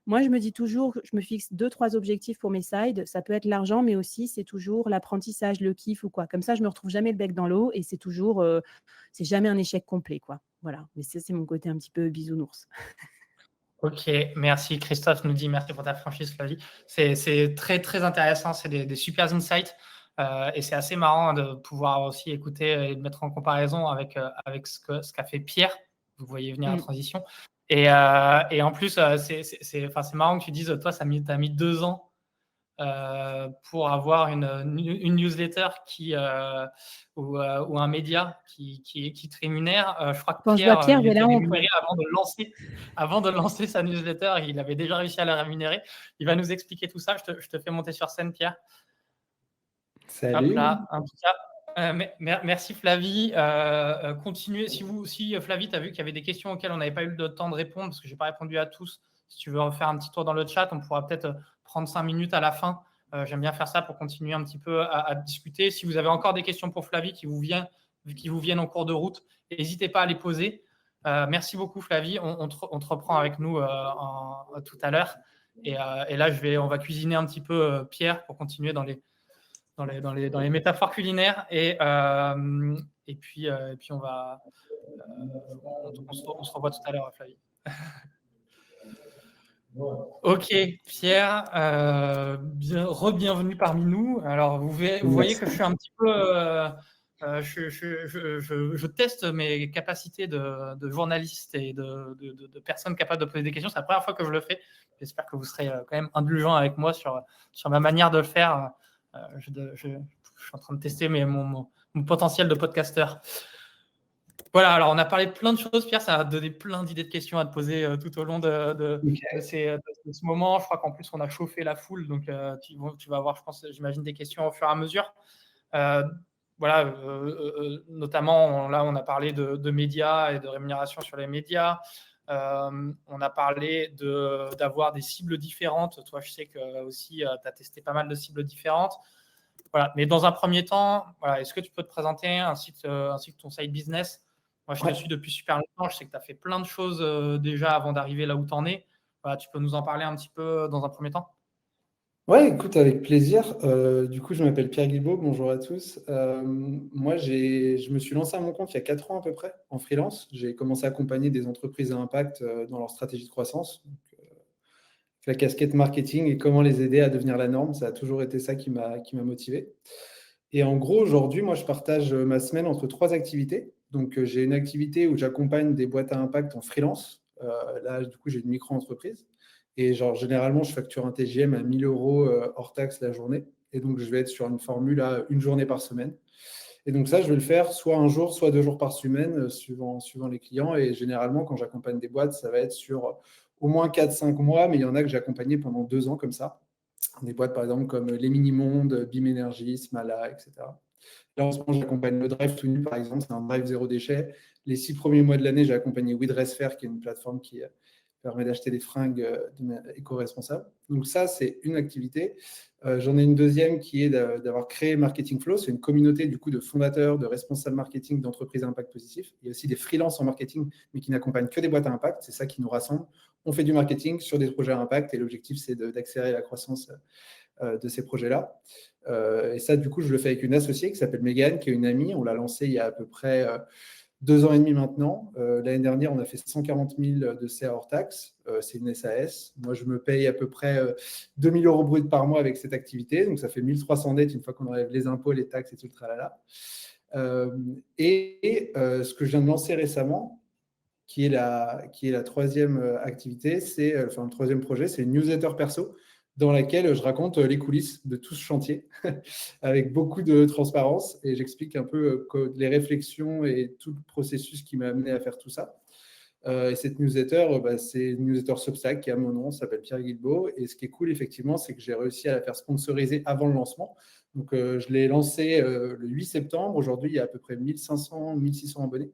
Speaker 2: moi, je me dis toujours, je me fixe 2-3 objectifs pour mes sides. Ça peut être l'argent, mais aussi c'est toujours l'apprentissage, le kiff ou quoi. Comme ça, je me retrouve jamais le bec dans l'eau et c'est toujours, c'est jamais un échec complet, quoi. Voilà. Mais ça, c'est mon côté un petit peu bisounours.
Speaker 1: Ok, merci. Christophe nous dit merci pour ta franchise, Flavie. C'est très, très intéressant. C'est des super insights. Et c'est assez marrant de pouvoir aussi écouter et de mettre en comparaison avec ce qu'a fait Pierre. Vous voyez venir la
Speaker 2: Mmh.
Speaker 1: transition. Et en plus, c'est marrant que tu dises, toi, tu as mis 2 ans pour avoir une newsletter ou un média qui te rémunère. Je crois que
Speaker 2: Quand je vois
Speaker 1: Pierre,
Speaker 2: Pierre,
Speaker 1: il
Speaker 2: j'ai
Speaker 1: était
Speaker 2: la honte,
Speaker 1: rémunéré
Speaker 2: ouais.
Speaker 1: avant de lancer sa newsletter. Il avait déjà réussi à la rémunérer. Il va nous expliquer tout ça. Je te fais monter sur scène, Pierre. Hop
Speaker 3: Salut.
Speaker 1: là, en tout cas. Merci Flavie. Continuez. Si Flavie, tu as vu qu'il y avait des questions auxquelles on n'avait pas eu le temps de répondre, parce que je n'ai pas répondu à tous. Si tu veux refaire un petit tour dans le chat, on pourra peut-être prendre 5 minutes à la fin. J'aime bien faire ça pour continuer un petit peu à discuter. Si vous avez encore des questions pour Flavie qui vous viennent en cours de route, n'hésitez pas à les poser. Merci beaucoup Flavie. On te reprend avec nous tout à l'heure. Et là, on va cuisiner un petit peu Pierre pour continuer dans les métaphores culinaires. Et puis on se revoit tout à l'heure, Flavie. Ok, Pierre, re-bienvenue parmi nous. Alors, vous voyez
Speaker 3: Merci.
Speaker 1: que je suis un petit peu. Je teste mes capacités de journaliste et de personne capable de poser des questions. C'est la première fois que je le fais. J'espère que vous serez quand même indulgent avec moi sur ma manière de le faire. Je suis en train de tester mon potentiel de podcasteur. Voilà, alors on a parlé de plein de choses, Pierre, ça a donné plein d'idées de questions à te poser tout au long de ce moment. Je crois qu'en plus, on a chauffé la foule, donc tu vas avoir, j'imagine, des questions au fur et à mesure. Voilà, notamment, là, on a parlé de médias et de rémunération sur les médias. On a parlé d'avoir des cibles différentes. Toi, je sais que aussi, tu as testé pas mal de cibles différentes. Voilà. Mais dans un premier temps, voilà, est-ce que tu peux te présenter ainsi que ton side business? Moi, je te suis depuis super longtemps. Je sais que tu as fait plein de choses déjà avant d'arriver là où tu en es. Voilà, tu peux nous en parler un petit peu dans un premier temps?
Speaker 3: Ouais, écoute, avec plaisir. Du coup, je m'appelle Pierre Guilbault, bonjour à tous. Moi, je me suis lancé à mon compte il y a 4 ans à peu près, en freelance. J'ai commencé à accompagner des entreprises à impact dans leur stratégie de croissance. Donc, la casquette marketing et comment les aider à devenir la norme, ça a toujours été ça qui m'a motivé. Et en gros, aujourd'hui, moi, je partage ma semaine entre 3 activités. Donc, j'ai une activité où j'accompagne des boîtes à impact en freelance. Là, du coup, j'ai une micro-entreprise. Et genre, généralement, je facture un TGM à 1 000 euros hors taxe la journée. Et donc, je vais être sur une formule à une journée par semaine. Et donc, ça, je vais le faire soit un jour, soit 2 jours par semaine, suivant les clients. Et généralement, quand j'accompagne des boîtes, ça va être sur au moins 4-5 mois, mais il y en a que j'ai accompagné pendant 2 ans comme ça. Des boîtes, par exemple, comme Les Mini-Mondes, BIM Énergie, Smala, etc. Là, en ce moment, j'accompagne le Drive to Nu, par exemple, c'est un drive zéro déchet. Les 6 premiers mois de l'année, j'ai accompagné WeDressFair, qui est une plateforme qui permet d'acheter des fringues éco-responsables. Donc ça, c'est une activité. J'en ai une deuxième qui est d'avoir créé Marketing Flow. C'est une communauté du coup de fondateurs, de responsables marketing d'entreprises à impact positif. Il y a aussi des freelances en marketing, mais qui n'accompagnent que des boîtes à impact. C'est ça qui nous rassemble. On fait du marketing sur des projets à impact et l'objectif, c'est d'accélérer la croissance de ces projets-là. Et ça, du coup, je le fais avec une associée qui s'appelle Mégane, qui est une amie. On l'a lancée il y a à peu près 2 ans et demi maintenant. L'année dernière, on a fait 140 000 de CA hors taxe. C'est une SAS. Moi, je me paye à peu près 2 000 euros brut par mois avec cette activité. Donc, ça fait 1 300 net une fois qu'on enlève les impôts, les taxes et tout le tralala. Ce que je viens de lancer récemment, qui est la troisième activité, enfin le troisième projet, c'est une newsletter perso dans laquelle je raconte les coulisses de tout ce chantier avec beaucoup de transparence et j'explique un peu les réflexions et tout le processus qui m'a amené à faire tout ça. Et cette newsletter, c'est une newsletter Substack qui a mon nom, s'appelle Pierre Guilbault. Et ce qui est cool, effectivement, c'est que j'ai réussi à la faire sponsoriser avant le lancement. Donc, je l'ai lancée le 8 septembre. Aujourd'hui, il y a à peu près 1500, 1600 abonnés.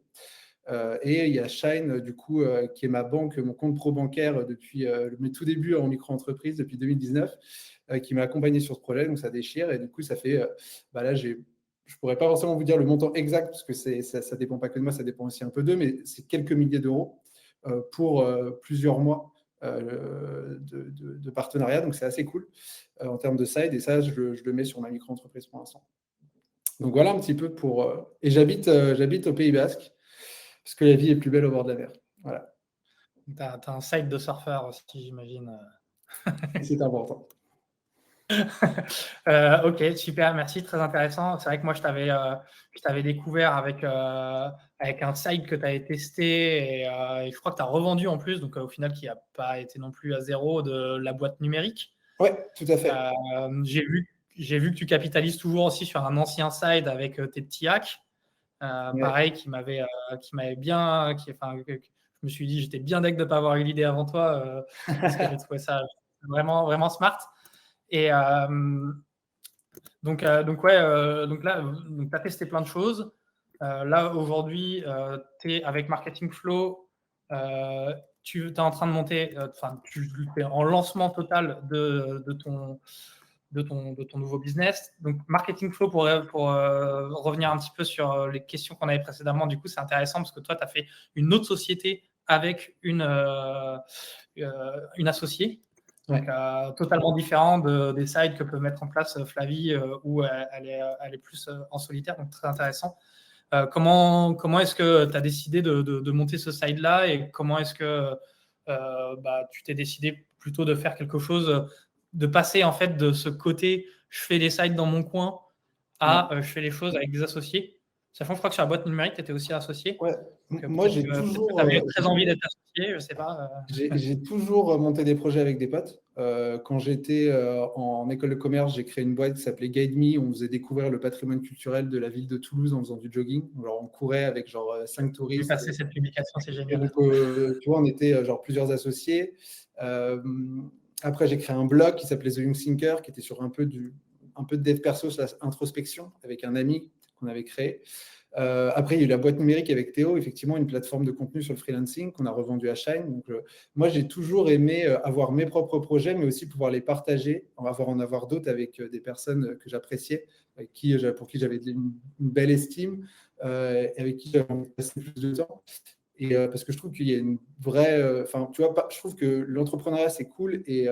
Speaker 3: Et il y a Shine, du coup, qui est ma banque, mon compte pro bancaire depuis mes tout débuts en micro-entreprise, depuis 2019, qui m'a accompagné sur ce projet. Donc, ça déchire. Et du coup, ça fait, là, je ne pourrais pas forcément vous dire le montant exact, parce que ça ne dépend pas que de moi, ça dépend aussi un peu d'eux, mais c'est quelques milliers d'euros pour plusieurs mois de partenariat. Donc, c'est assez cool en termes de side. Et ça, je le mets sur ma micro-entreprise pour l'instant. Donc, voilà un petit peu pour… Et j'habite au Pays Basque, parce que la vie est plus belle au bord de la mer. Voilà.
Speaker 1: Tu as un site de surfeur aussi, j'imagine.
Speaker 3: C'est important.
Speaker 1: Ok, super, merci, très intéressant. C'est vrai que moi, je t'avais découvert avec un site que tu avais testé et je crois que tu as revendu en plus, donc au final, qui n'a pas été non plus à zéro, de la boîte numérique.
Speaker 3: Oui, tout à fait.
Speaker 1: J'ai vu que tu capitalises toujours aussi sur un ancien site avec tes petits hacks. Pareil, qui m'avait bien. Je me suis dit, j'étais bien deg de ne pas avoir eu l'idée avant toi parce que j'ai trouvé ça vraiment, vraiment smart. Et donc là, tu as testé plein de choses. Là, aujourd'hui, tu es avec Marketing Flow. Tu es en train de monter, tu es en lancement total de ton nouveau business. Donc, Marketing Flow, pour revenir un petit peu sur les questions qu'on avait précédemment, du coup, c'est intéressant parce que toi, tu as fait une autre société avec une associée. Donc, totalement différent des sites que peut mettre en place Flavie, où elle est plus en solitaire, donc très intéressant. Comment est-ce que tu as décidé de monter ce site-là et comment est-ce que tu t'es décidé plutôt de faire quelque chose, de passer en fait de ce côté je fais des sites dans mon coin à je fais les choses avec des associés. Sachant que je crois que sur la boîte numérique, tu étais aussi associé.
Speaker 3: Ouais.
Speaker 1: Donc,
Speaker 3: Moi, j'ai
Speaker 1: peut-être
Speaker 3: toujours…
Speaker 1: que tu avais très envie d'être associé, je ne sais pas.
Speaker 3: J'ai toujours monté des projets avec des potes. Quand j'étais en école de commerce, j'ai créé une boîte qui s'appelait Guide Me. On faisait découvrir le patrimoine culturel de la ville de Toulouse en faisant du jogging. Alors, on courait avec 5
Speaker 1: J'ai
Speaker 3: touristes.
Speaker 1: passé cette publication, c'est génial.
Speaker 3: Donc, tu vois, on était plusieurs associés. Après, j'ai créé un blog qui s'appelait The Young Thinker, qui était sur un peu de dev perso, introspection, avec un ami qu'on avait créé. Après, il y a eu la boîte numérique avec Théo, effectivement, une plateforme de contenu sur le freelancing qu'on a revendu à Shine. Donc, moi, j'ai toujours aimé avoir mes propres projets, mais aussi pouvoir les partager, en avoir d'autres avec des personnes que j'appréciais, pour qui j'avais une belle estime, et avec qui j'avais envie de passer plus de temps. Et parce que je trouve qu'il y a une vraie... tu vois, je trouve que l'entrepreneuriat, c'est cool et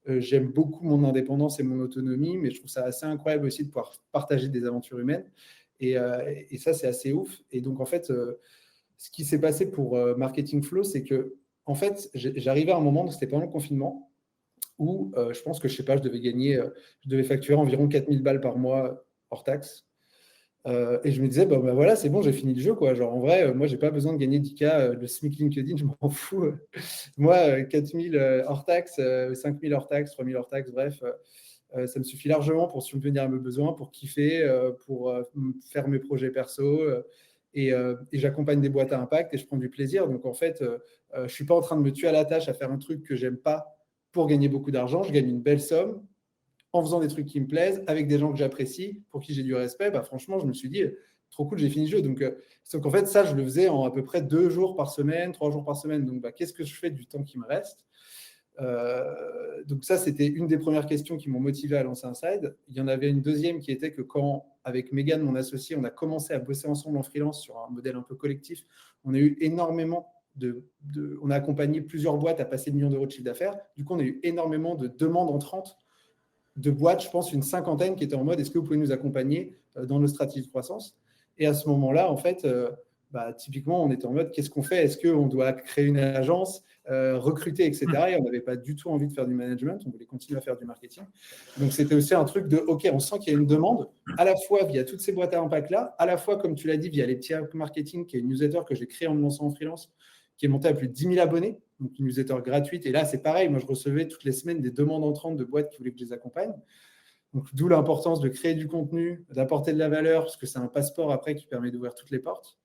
Speaker 3: j'aime beaucoup mon indépendance et mon autonomie, mais je trouve ça assez incroyable aussi de pouvoir partager des aventures humaines. Et ça, c'est assez ouf. Et donc, en fait, ce qui s'est passé pour Marketing Flow, c'est que, en fait, j'arrivais à un moment, c'était pendant le confinement, où je pense que, je sais pas, je devais facturer environ 4000 balles par mois hors taxe. Et je me disais, bah voilà, c'est bon, j'ai fini le jeu, quoi. Genre, en vrai, moi, j'ai pas besoin de gagner 10K le SMIC LinkedIn, je m'en fous. Moi, 4000 hors taxe, 5000 hors taxe, 3000 hors taxe, bref, ça me suffit largement pour subvenir à mes besoins, pour kiffer, pour faire mes projets perso. Et j'accompagne des boîtes à impact et je prends du plaisir. Donc, en fait, je suis pas en train de me tuer à la tâche à faire un truc que j'aime pas pour gagner beaucoup d'argent. Je gagne une belle somme en faisant des trucs qui me plaisent, avec des gens que j'apprécie, pour qui j'ai du respect. Bah, franchement, je me suis dit, trop cool, j'ai fini le jeu. Donc, sauf qu'en fait, ça, je le faisais en à peu près 2 jours par semaine, 3 jours par semaine. Donc, qu'est-ce que je fais du temps qui me reste ? Donc ça, c'était une des premières questions qui m'ont motivé à lancer Inside. Il y en avait une deuxième qui était que quand, avec Megan, mon associé, on a commencé à bosser ensemble en freelance sur un modèle un peu collectif, on a eu énormément on a accompagné plusieurs boîtes à passer le million d'euros de chiffre d'affaires. Du coup, on a eu énormément de demandes entrantes de boîtes, je pense une 50aine qui étaient en mode est-ce que vous pouvez nous accompagner dans nos stratégies de croissance ? Et à ce moment-là, en fait, typiquement, on était en mode qu'est-ce qu'on fait ? Est-ce qu'on doit créer une agence, recruter, etc. Et on n'avait pas du tout envie de faire du management, on voulait continuer à faire du marketing. Donc, c'était aussi un truc de OK, on sent qu'il y a une demande, à la fois via toutes ces boîtes à impact-là, à la fois, comme tu l'as dit, via les petits marketing, qui est une newsletter que j'ai créée en me lançant en freelance, qui est montée à plus de 10 000 abonnés, donc une newsletter gratuite. Et là, c'est pareil, moi, je recevais toutes les semaines des demandes entrantes de boîtes qui voulaient que je les accompagne. Donc, d'où l'importance de créer du contenu, d'apporter de la valeur, parce que c'est un passeport après qui permet d'ouvrir toutes les portes.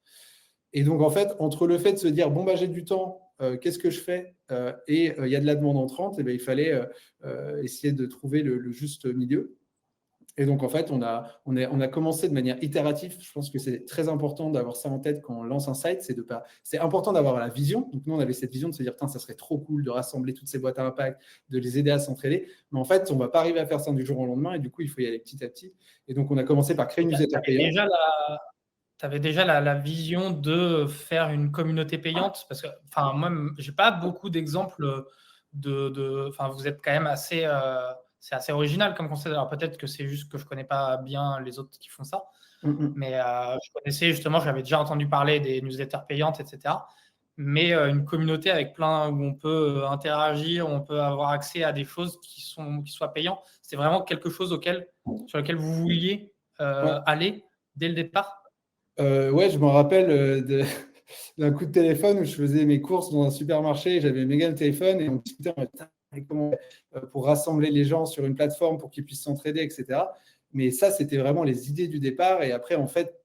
Speaker 3: Et donc, en fait, entre le fait de se dire, bon, j'ai du temps, qu'est-ce que je fais ? Et il y a de la demande entrante, et il fallait essayer de trouver le juste milieu. Et donc, en fait, on a commencé de manière itérative. Je pense que c'est très important d'avoir ça en tête quand on lance un site. C'est important d'avoir la vision. Donc, nous, on avait cette vision de se dire, ça serait trop cool de rassembler toutes ces boîtes à impact, de les aider à s'entraider. Mais en fait, on ne va pas arriver à faire ça du jour au lendemain. Et du coup, il faut y aller petit à petit. Et donc, on a commencé par créer une newsletter payante.
Speaker 1: Tu avais déjà la vision de faire une communauté payante parce que, moi, je n'ai pas beaucoup d'exemples vous êtes quand même assez... c'est assez original comme concept. Alors peut-être que c'est juste que je ne connais pas bien les autres qui font ça. Mais je connaissais justement, j'avais déjà entendu parler des newsletters payantes, etc. Mais une communauté avec plein où on peut interagir, où on peut avoir accès à des choses qui soient payantes, c'est vraiment quelque chose sur lequel vous vouliez aller dès le départ.
Speaker 3: Ouais, je me rappelle d'un coup de téléphone où je faisais mes courses dans un supermarché, j'avais Megan le téléphone et on discutait pour rassembler les gens sur une plateforme pour qu'ils puissent s'entraider, etc. Mais ça, c'était vraiment les idées du départ. Et après, en fait,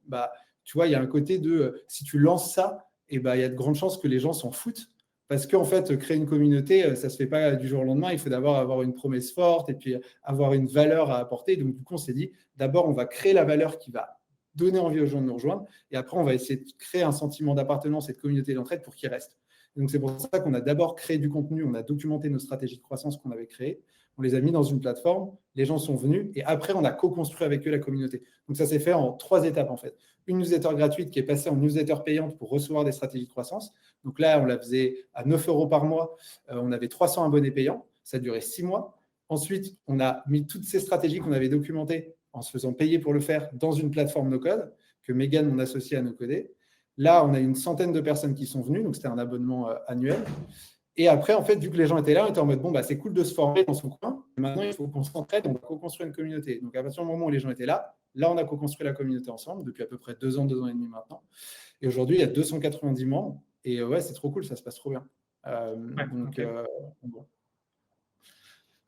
Speaker 3: tu vois, il y a un côté de si tu lances ça, et il y a de grandes chances que les gens s'en foutent. Parce qu'en fait, créer une communauté, ça ne se fait pas du jour au lendemain. Il faut d'abord avoir une promesse forte et puis avoir une valeur à apporter. Donc, du coup, on s'est dit, d'abord, on va créer la valeur qui va donner envie aux gens de nous rejoindre. Et après, on va essayer de créer un sentiment d'appartenance et de communauté d'entraide pour qu'ils restent. Et donc, c'est pour ça qu'on a d'abord créé du contenu, on a documenté nos stratégies de croissance qu'on avait créées, on les a mis dans une plateforme, les gens sont venus et après, on a co-construit avec eux la communauté. Donc, ça s'est fait en 3 étapes en fait. Une newsletter gratuite qui est passée en newsletter payante pour recevoir des stratégies de croissance. Donc là, on la faisait à 9 € par mois. On avait 300 abonnés payants. Ça a duré 6 mois. Ensuite, on a mis toutes ces stratégies qu'on avait documentées en se faisant payer pour le faire dans une plateforme no-code que Megan, mon associé, a no-codé. Là, on a une centaine de personnes qui sont venues, donc c'était un abonnement annuel. Et après, en fait, vu que les gens étaient là, on était en mode, c'est cool de se former dans son coin. Maintenant, il faut qu'on s'entraide, on va co-construire une communauté. Donc, à partir du moment où les gens étaient là, on a co-construit la communauté ensemble depuis à peu près 2 ans, 2 ans et demi maintenant. Et aujourd'hui, il y a 290 membres. Et ouais, c'est trop cool, ça se passe trop bien.
Speaker 1: Bon.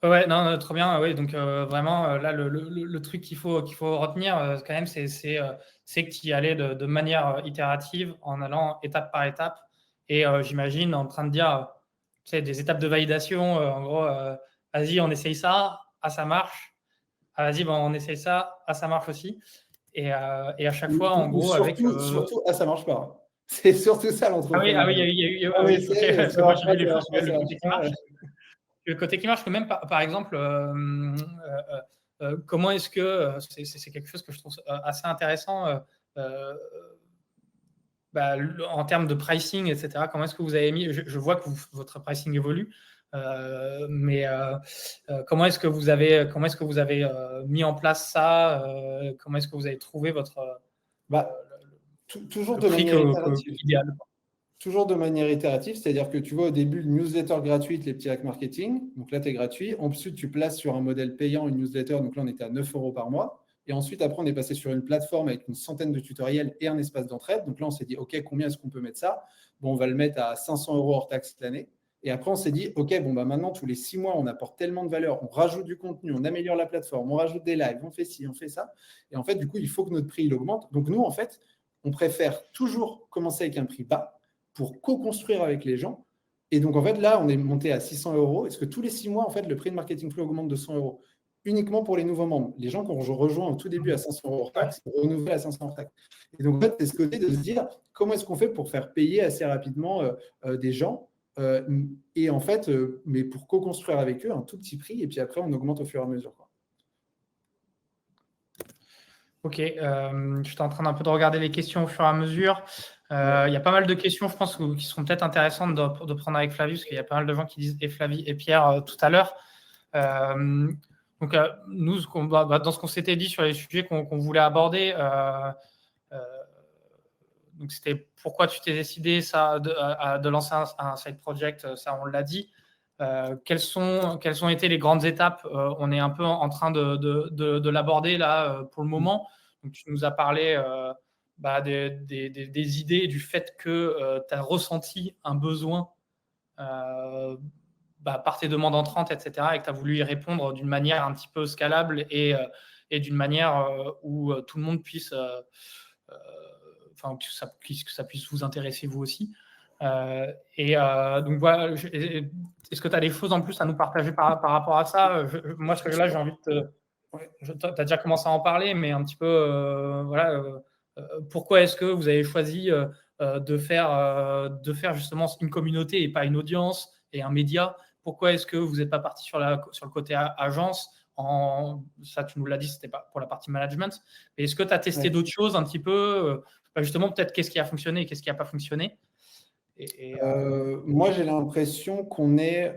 Speaker 1: Ouais, non, trop bien. Ouais, donc vraiment, là, le truc qu'il faut retenir quand même, c'est que tu y allais de manière itérative, en allant étape par étape. Et j'imagine en train de dire, des étapes de validation. En gros, vas-y, on essaye ça, ça marche. Vas-y, on essaye ça, ça marche aussi. Et à chaque fois, en gros,
Speaker 3: surtout, ça marche pas. C'est surtout ça l'entrepreneuriat.
Speaker 1: Ah oui, il y a eu. Moi, j'ai vu les choses, le côté qui marche. Le côté qui marche, que même par exemple, comment est-ce que, c'est quelque chose que je trouve assez intéressant, en termes de pricing, etc., comment est-ce que vous avez mis, je vois que votre pricing évolue, mais comment est-ce que vous avez mis en place ça, comment est-ce que vous avez trouvé votre
Speaker 3: Toujours
Speaker 1: le
Speaker 3: de
Speaker 1: prix
Speaker 3: manière itérative.
Speaker 1: idéal?
Speaker 3: Toujours de manière itérative, c'est-à-dire que tu vois au début une newsletter gratuite, les petits hacks marketing, donc là tu es gratuit. Ensuite, tu places sur un modèle payant une newsletter, donc là on était à 9 € par mois. Et ensuite, après, on est passé sur une plateforme avec une centaine de tutoriels et un espace d'entraide. Donc là, on s'est dit, OK, combien est-ce qu'on peut mettre ça? Bon, on va le mettre à 500 € hors taxe l'année. Et après, on s'est dit, OK, bon, bah maintenant, tous les 6 mois, on apporte tellement de valeur, on rajoute du contenu, on améliore la plateforme, on rajoute des lives, on fait ci, on fait ça. Et en fait, du coup, il faut que notre prix il augmente. Donc nous, en fait, on préfère toujours commencer avec un prix bas pour co-construire avec les gens. Et donc, en fait, là, on est monté à 600 €. Est-ce que tous les 6 mois, en fait, le prix de Marketing Flow augmente de 100 € uniquement pour les nouveaux membres. Les gens qu'on rejoint au tout début à 500 € hors taxe, renouvelés à 500 € hors taxe. Et donc, en fait, c'est ce côté de se dire comment est-ce qu'on fait pour faire payer assez rapidement des gens et en fait, mais pour co-construire avec eux un tout petit prix et puis après, on augmente au fur et à mesure. Quoi.
Speaker 1: Ok, je suis en train d'un peu de regarder les questions au fur et à mesure. Il y a pas mal de questions, je pense, qui sont peut-être intéressantes de prendre avec Flavie, parce qu'il y a pas mal de gens qui disent et Flavie et Pierre tout à l'heure. Donc, nous, dans ce qu'on s'était dit sur les sujets qu'on voulait aborder, donc c'était pourquoi tu t'es décidé de lancer un side project, ça on l'a dit. Quelles ont été les grandes étapes? On est un peu en train de l'aborder là pour le moment. Donc, tu nous as parlé des idées, du fait que tu as ressenti un besoin par tes demandes entrantes, etc., et que tu as voulu y répondre d'une manière un petit peu scalable et d'une manière où tout le monde puisse, que ça puisse vous intéresser vous aussi. Donc voilà, est-ce que tu as des choses en plus à nous partager par rapport à ça? Moi, là, j'ai envie de tu as déjà commencé à en parler, mais un petit peu, pourquoi est-ce que vous avez choisi de faire justement une communauté et pas une audience et un média? Pourquoi est-ce que vous n'êtes pas parti sur le côté agence? Ça, tu nous l'as dit, c'était pas pour la partie management. Mais est-ce que tu as testé d'autres choses un petit peu? Justement, peut-être qu'est-ce qui a fonctionné et qu'est-ce qui n'a pas fonctionné?
Speaker 3: Moi, j'ai l'impression qu'on est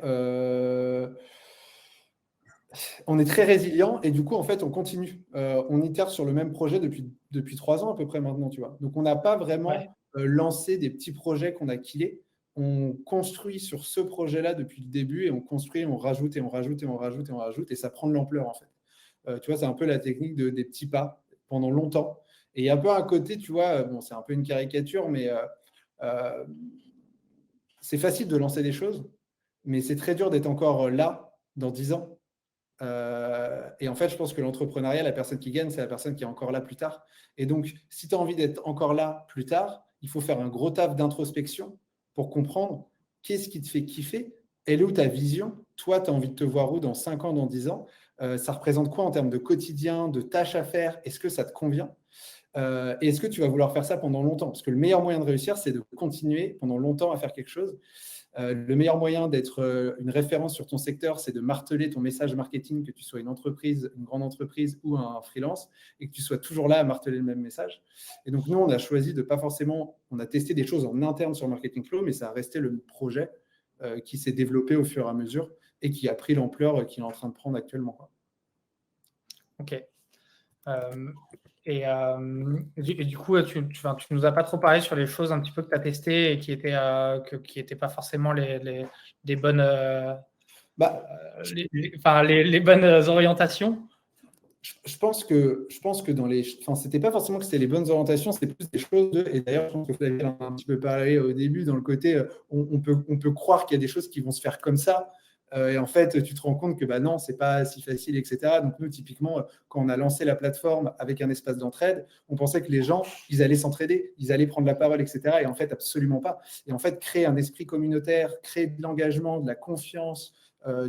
Speaker 3: très résilient et du coup, en fait, on continue. On itère sur le même projet depuis 3 ans à peu près maintenant, tu vois. Donc, on n'a pas vraiment lancé des petits projets qu'on a killés. On construit sur ce projet-là depuis le début et on construit, on rajoute et on rajoute et on rajoute et on rajoute et ça prend de l'ampleur, en fait. Tu vois, c'est un peu la technique des petits pas pendant longtemps. Et il y a un peu un côté, tu vois, bon, c'est un peu une caricature, mais c'est facile de lancer des choses, mais c'est très dur d'être encore là dans 10 ans. Et en fait, je pense que l'entrepreneuriat, la personne qui gagne, c'est la personne qui est encore là plus tard. Et donc, si tu as envie d'être encore là plus tard, il faut faire un gros taf d'introspection pour comprendre qu'est-ce qui te fait kiffer, elle est où ta vision, toi, tu as envie de te voir où dans 5 ans, dans 10 ans, ça représente quoi en termes de quotidien, de tâches à faire, est-ce que ça te convient et est-ce que tu vas vouloir faire ça pendant longtemps? Parce que le meilleur moyen de réussir, c'est de continuer pendant longtemps à faire quelque chose. Le meilleur moyen d'être une référence sur ton secteur, c'est de marteler ton message marketing, que tu sois une entreprise, une grande entreprise ou un freelance, et que tu sois toujours là à marteler le même message. Et donc, nous, on a choisi de pas forcément… On a testé des choses en interne sur Marketing Flow, mais ça a resté le projet qui s'est développé au fur et à mesure et qui a pris l'ampleur qu'il est en train de prendre actuellement. Quoi.
Speaker 1: Ok. Et du coup, tu nous as pas trop parlé sur les choses un petit peu que tu as testées et qui étaient pas forcément les bonnes, les bonnes orientations.
Speaker 3: Je pense que dans les… Enfin, c'était pas forcément que c'était les bonnes orientations, c'était plus des choses et d'ailleurs, je pense que Flavie en a un petit peu parlé au début, dans le côté, on peut croire qu'il y a des choses qui vont se faire comme ça, et en fait, tu te rends compte que non, c'est pas si facile, etc. Donc nous, typiquement, quand on a lancé la plateforme avec un espace d'entraide, on pensait que les gens, ils allaient s'entraider, ils allaient prendre la parole, etc. Et en fait, absolument pas. Et en fait, créer un esprit communautaire, créer de l'engagement, de la confiance,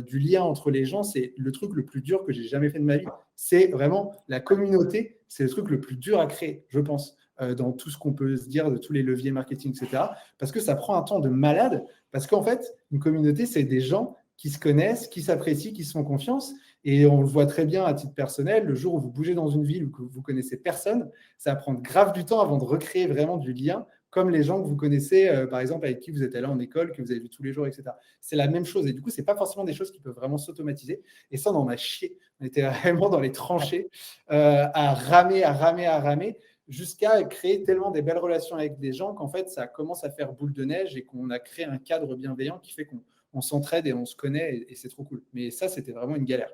Speaker 3: du lien entre les gens, c'est le truc le plus dur que j'ai jamais fait de ma vie. C'est vraiment la communauté, c'est le truc le plus dur à créer, je pense, dans tout ce qu'on peut se dire de tous les leviers marketing, etc. Parce que ça prend un temps de malade, parce qu'en fait, une communauté, c'est des gens qui se connaissent, qui s'apprécient, qui se font confiance. Et on le voit très bien à titre personnel, le jour où vous bougez dans une ville où vous connaissez personne, ça va prendre grave du temps avant de recréer vraiment du lien, comme les gens que vous connaissez, par exemple, avec qui vous êtes allé en école, que vous avez vu tous les jours, etc. C'est la même chose. Et du coup, ce n'est pas forcément des choses qui peuvent vraiment s'automatiser. Et ça, on en a chié. On était vraiment dans les tranchées à ramer, jusqu'à créer tellement des belles relations avec des gens qu'en fait, ça commence à faire boule de neige et qu'on a créé un cadre bienveillant qui fait qu'on s'entraide et on se connaît et c'est trop cool. Mais ça, c'était vraiment une galère.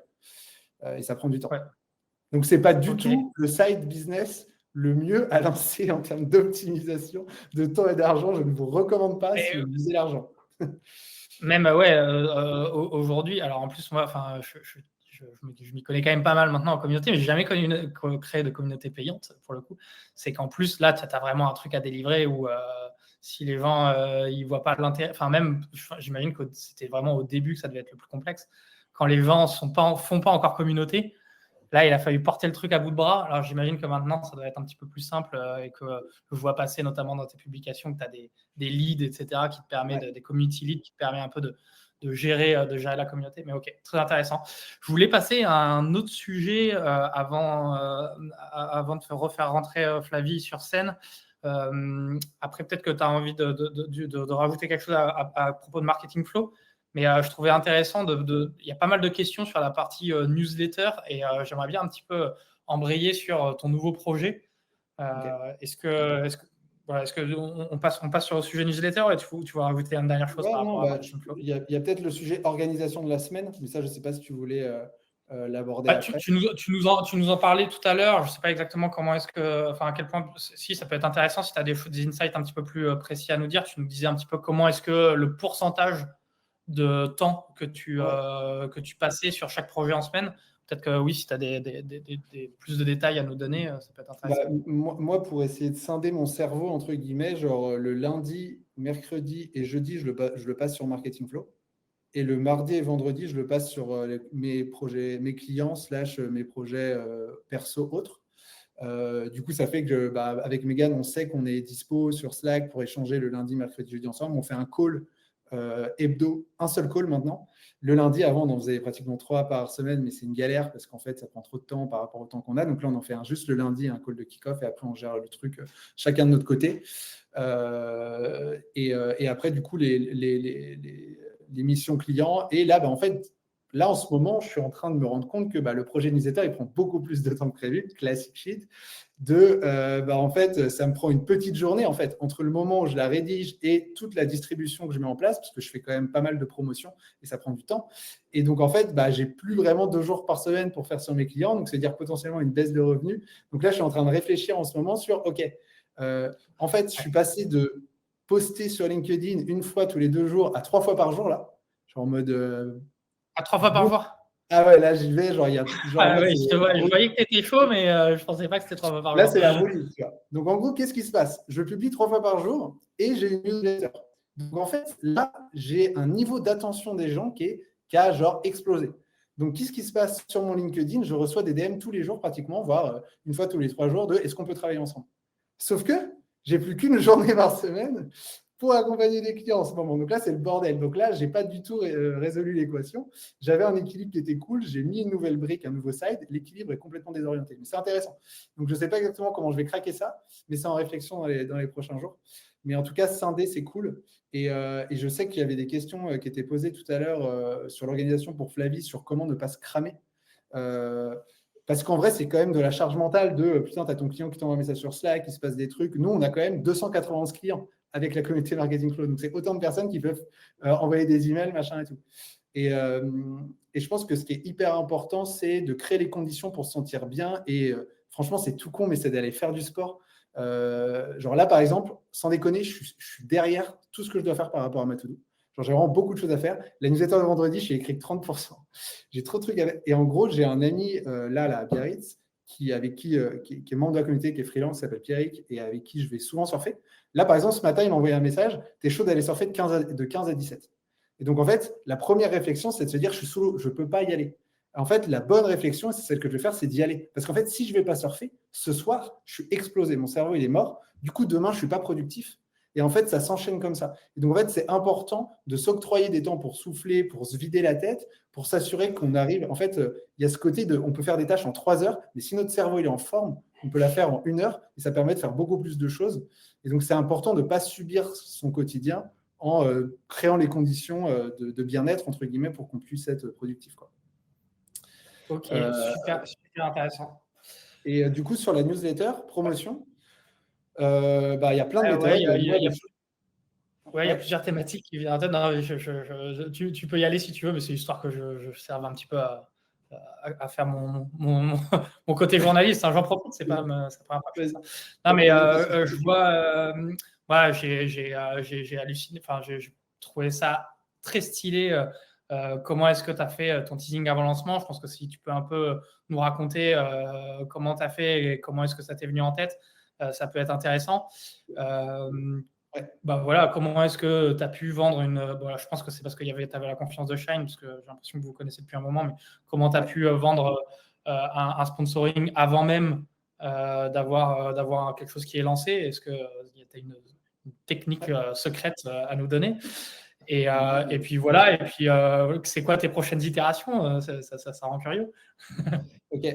Speaker 3: Et ça prend du temps.
Speaker 1: Ouais.
Speaker 3: Donc, ce n'est pas du tout le side business le mieux à lancer en termes d'optimisation de temps et d'argent. Je ne vous recommande pas si vous visez l'argent.
Speaker 1: Même, aujourd'hui, alors en plus, moi, je m'y connais quand même pas mal maintenant en communauté, mais je n'ai jamais créé de communauté payante, pour le coup. C'est qu'en plus, là, tu as vraiment un truc à délivrer où si les gens ils ne voient pas l'intérêt, enfin même, j'imagine que c'était vraiment au début que ça devait être le plus complexe. Quand les gens ne font pas encore communauté, là, il a fallu porter le truc à bout de bras. Alors, j'imagine que maintenant, ça doit être un petit peu plus simple et que je vois passer notamment dans tes publications que tu as des leads, etc., qui te permettent, des community leads qui te permettent un peu de gérer la communauté. Mais ok, très intéressant. Je voulais passer à un autre sujet avant de refaire rentrer Flavie sur scène. Après, peut-être que tu as envie de rajouter quelque chose à propos de Marketing Flow. Mais je trouvais intéressant, il y a pas mal de questions sur la partie newsletter et j'aimerais bien un petit peu embrayer sur ton nouveau projet. Est-ce qu'on passe sur le sujet newsletter et tu vas rajouter une dernière chose par rapport à Marketing Flow?
Speaker 3: Il y a peut-être le sujet organisation de la semaine, mais ça, je ne sais pas si tu voulais l'aborder après.
Speaker 1: Tu nous en parlais tout à l'heure. Je ne sais pas exactement à quel point, si ça peut être intéressant, si tu as des insights un petit peu plus précis à nous dire. Tu nous disais un petit peu comment est-ce que le pourcentage de temps que tu passais sur chaque projet en semaine. Peut-être que oui, si tu as plus de détails à nous donner, ça peut être intéressant.
Speaker 3: Moi, pour essayer de scinder mon cerveau, entre guillemets, genre le lundi, mercredi et jeudi, je le passe sur Marketing Flow. Et le mardi et vendredi, je le passe sur mes projets, mes clients / mes projets perso autres. Du coup, ça fait que avec Mégane, on sait qu'on est dispo sur Slack pour échanger le lundi, mercredi, jeudi ensemble. On fait un call hebdo, un seul call maintenant. Le lundi, avant, on en faisait pratiquement 3 par semaine, mais c'est une galère parce qu'en fait, ça prend trop de temps par rapport au temps qu'on a. Donc là, on en fait juste le lundi, un call de kick-off, et après, on gère le truc chacun de notre côté. Et après, du coup, les missions clients. Et là, en fait, là, en ce moment, je suis en train de me rendre compte que le projet newsletter, il prend beaucoup plus de temps que prévu, classic shit. En fait, ça me prend une petite journée en fait, entre le moment où je la rédige et toute la distribution que je mets en place, parce que je fais quand même pas mal de promotions et ça prend du temps. Et donc, en fait, j'ai plus vraiment 2 jours par semaine pour faire sur mes clients. Donc, c'est-à-dire potentiellement une baisse de revenus. Donc là, je suis en train de réfléchir en ce moment sur, OK, en fait, je suis passé de poster sur LinkedIn 1 fois tous les 2 jours à 3 fois par jour là. Je suis en mode…
Speaker 1: À 3 fois par jour?
Speaker 3: Ah ouais, là, j'y vais. Genre, il y a.
Speaker 1: Je voyais que tu étais chaud, mais je ne pensais pas que c'était 3 fois par jour.
Speaker 3: Là, c'est la roue. Donc, en gros, qu'est-ce qui se passe? Je publie 3 fois par jour et j'ai une newsletter. Donc, en fait, là, j'ai un niveau d'attention des gens qui a genre explosé. Donc, qu'est-ce qui se passe sur mon LinkedIn? Je reçois des DM tous les jours, pratiquement, voire une fois tous les 3 jours, de est-ce qu'on peut travailler ensemble? Sauf que j'ai plus qu'une journée par semaine pour accompagner des clients en ce moment. Donc là, c'est le bordel. Donc là, je n'ai pas du tout résolu l'équation. J'avais un équilibre qui était cool. J'ai mis une nouvelle brique, un nouveau side. L'équilibre est complètement désorienté. Mais c'est intéressant. Donc, je ne sais pas exactement comment je vais craquer ça, mais c'est en réflexion dans les prochains jours. Mais en tout cas, scinder, c'est cool. Et je sais qu'il y avait des questions qui étaient posées tout à l'heure sur l'organisation pour Flavie, sur comment ne pas se cramer. Parce qu'en vrai, c'est quand même de la charge mentale de putain, tu as ton client qui t'envoie un message sur Slack, il se passe des trucs. Nous, on a quand même 291 clients avec la communauté Marketing Flow. Donc, c'est autant de personnes qui peuvent envoyer des emails, machin et tout. Et je pense que ce qui est hyper important, c'est de créer les conditions pour se sentir bien. Et franchement, c'est tout con, mais c'est d'aller faire du sport. Genre là, par exemple, sans déconner, je suis derrière tout ce que je dois faire par rapport à ma to-do. J'ai vraiment beaucoup de choses à faire. La newsletter de vendredi, j'ai écrit que 30%. J'ai trop de trucs à faire. Et en gros, j'ai un ami à Biarritz qui est membre de la communauté, qui est freelance, qui s'appelle Pierrick, et avec qui je vais souvent surfer. Là, par exemple, ce matin, il m'a envoyé un message. Tu es chaud d'aller surfer de 15 à 17. Et donc, en fait, la première réflexion, c'est de se dire je suis sous l'eau, je ne peux pas y aller. En fait, la bonne réflexion, c'est celle que je vais faire, c'est d'y aller. Parce qu'en fait, si je ne vais pas surfer, ce soir, je suis explosé. Mon cerveau, il est mort. Du coup, demain, je ne suis pas productif. Et en fait, ça s'enchaîne comme ça. Et donc, en fait, c'est important de s'octroyer des temps pour souffler, pour se vider la tête, pour s'assurer qu'on arrive. En fait, il y a ce côté on peut faire des tâches en 3 heures, mais si notre cerveau il est en forme, on peut la faire en 1 heure et ça permet de faire beaucoup plus de choses. Et donc, c'est important de ne pas subir son quotidien en créant les conditions de bien-être, entre guillemets, pour qu'on puisse être productif, quoi.
Speaker 1: Ok, super intéressant.
Speaker 3: Et du coup, sur la newsletter, promotion, il y a plein de méthodes.
Speaker 1: Ouais, il y a plusieurs thématiques qui viennent en tête. Non, tu peux y aller si tu veux, mais c'est histoire que je serve un petit peu à faire mon côté journaliste. J'en profite, c'est pas ça. Non, mais je vois, j'ai halluciné. Enfin, j'ai trouvé ça très stylé. Comment est-ce que tu as fait ton teasing avant lancement? Je pense que si tu peux un peu nous raconter comment tu as fait et comment est-ce que ça t'est venu en tête, ça peut être intéressant. Voilà, comment est-ce que tu as pu vendre je pense que c'est parce que tu avais la confiance de Shine, parce que j'ai l'impression que vous vous connaissez depuis un moment, mais comment tu as pu vendre un sponsoring avant même d'avoir quelque chose qui est lancé? Est-ce que tu as une technique secrète à nous donner? Et puis voilà, et puis c'est quoi tes prochaines itérations? Ça rend curieux.
Speaker 3: Ok.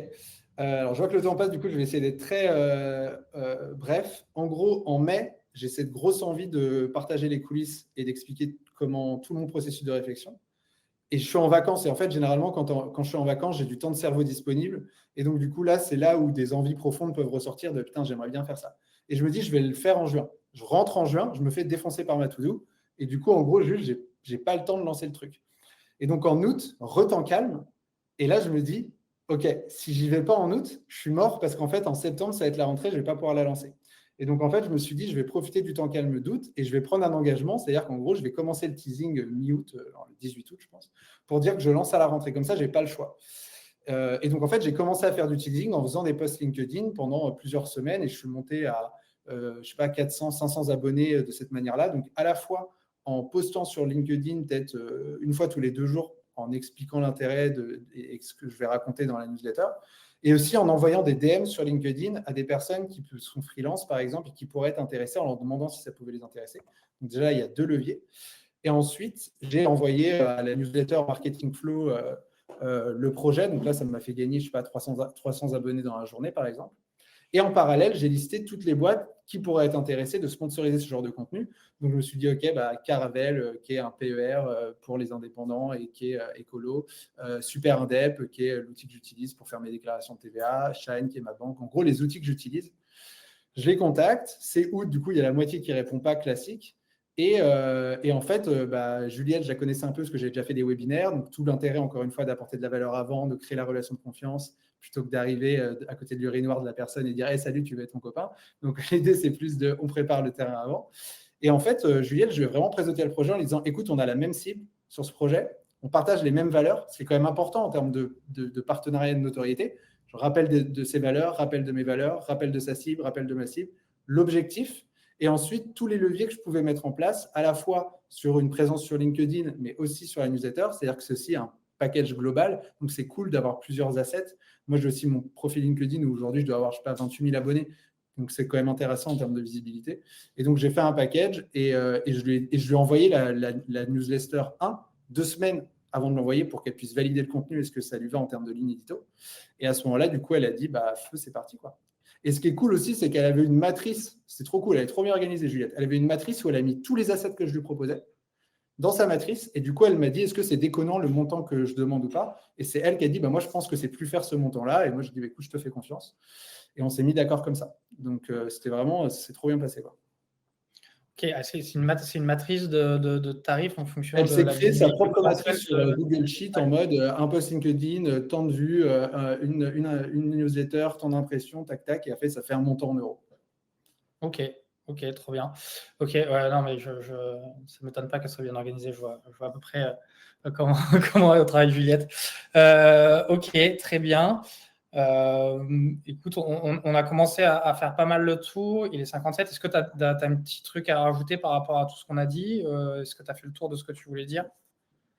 Speaker 3: Alors, je vois que le temps passe, du coup, je vais essayer d'être très bref. En gros, en mai, j'ai cette grosse envie de partager les coulisses et d'expliquer comment tout mon processus de réflexion. Et je suis en vacances. Et en fait, généralement, quand je suis en vacances, j'ai du temps de cerveau disponible. Et donc, du coup, là, c'est là où des envies profondes peuvent ressortir de putain, j'aimerais bien faire ça. Et je me dis, je vais le faire en juin. Je rentre en juin, je me fais défoncer par ma to-do. Et du coup, en gros, juste, j'ai pas le temps de lancer le truc. Et donc, en août, retemps calme. Et là, je me dis, OK, si j'y vais pas en août, je suis mort parce qu'en fait, en septembre, ça va être la rentrée, je vais pas pouvoir la lancer. Et donc, en fait, je me suis dit, je vais profiter du temps calme d'août et je vais prendre un engagement. C'est-à-dire qu'en gros, je vais commencer le teasing mi-août, le 18 août, je pense, pour dire que je lance à la rentrée. Comme ça, je n'ai pas le choix. Et donc, en fait, j'ai commencé à faire du teasing en faisant des posts LinkedIn pendant plusieurs semaines et je suis monté à, 400, 500 abonnés de cette manière-là. Donc, à la fois en postant sur LinkedIn, peut-être une fois tous les 2 jours, en expliquant l'intérêt et ce que je vais raconter dans la newsletter, et aussi en envoyant des DM sur LinkedIn à des personnes qui sont freelance, par exemple, et qui pourraient être intéressées en leur demandant si ça pouvait les intéresser. Donc déjà, il y a 2 leviers. Et ensuite, j'ai envoyé à la newsletter Marketing Flow le projet. Donc là, ça m'a fait gagner, je sais pas, 300 abonnés dans la journée, par exemple. Et en parallèle, j'ai listé toutes les boîtes qui pourraient être intéressées de sponsoriser ce genre de contenu. Donc, je me suis dit, OK, Caravelle, qui est un PER pour les indépendants et qui est écolo, Super Indep, qui est l'outil que j'utilise pour faire mes déclarations de TVA, Shine, qui est ma banque. En gros, les outils que j'utilise. Je les contacte. C'est août, du coup, il y a la moitié qui ne répond pas, classique. Et en fait, Juliette, je la connaissais un peu parce que j'ai déjà fait des webinaires. Donc, tout l'intérêt, encore une fois, d'apporter de la valeur avant, de créer la relation de confiance, plutôt que d'arriver à côté de l'urinoir de la personne et dire hey, « salut, tu veux être mon copain ?» Donc, l'idée, c'est plus on prépare le terrain avant. Et en fait, Juliette, je lui ai vraiment présenté le projet en lui disant « écoute, on a la même cible sur ce projet, on partage les mêmes valeurs, ce qui est quand même important en termes de partenariat et de notoriété. Je rappelle de ses valeurs, rappel de mes valeurs, rappel de sa cible, rappel de ma cible, l'objectif. Et ensuite, tous les leviers que je pouvais mettre en place, à la fois sur une présence sur LinkedIn, mais aussi sur la newsletter. C'est-à-dire que ceci est un package global. Donc, c'est cool d'avoir plusieurs assets. Moi, j'ai aussi mon profil LinkedIn où aujourd'hui, je dois avoir, 28 000 abonnés. Donc, c'est quand même intéressant en termes de visibilité. Et donc, j'ai fait un package et je lui ai envoyé la newsletter 1, 2 semaines avant de l'envoyer pour qu'elle puisse valider le contenu. Est-ce que ça lui va en termes de ligne édito? Et à ce moment-là, du coup, elle a dit, feu, c'est parti, quoi. Et ce qui est cool aussi, c'est qu'elle avait une matrice. C'est trop cool. Elle est trop bien organisée, Juliette. Elle avait une matrice où elle a mis tous les assets que je lui proposais dans sa matrice. Et du coup, elle m'a dit, est-ce que c'est déconnant le montant que je demande ou pas? Et c'est elle qui a dit, moi, je pense que c'est plus faire ce montant-là. Et moi, je dis, écoute, je te fais confiance. Et on s'est mis d'accord comme ça. Donc, c'est trop bien passé, quoi.
Speaker 1: Ok, c'est une matrice de tarifs en fonction de
Speaker 3: la visibilité. Elle s'est créée sa propre matrice sur Google Sheet en mode un post LinkedIn, temps de vue, une newsletter, temps d'impression, tac, tac, et après, ça fait un montant en euros.
Speaker 1: Ok, trop bien. Ok, ouais, non, mais ça ne m'étonne pas qu'elle soit bien organisée. Je vois à peu près comment travaille Juliette. Ok, très bien. Écoute, on a commencé à faire pas mal le tour. Il est 57. Est-ce que tu as un petit truc à rajouter par rapport à tout ce qu'on a dit? Est-ce que tu as fait le tour de ce que tu voulais dire?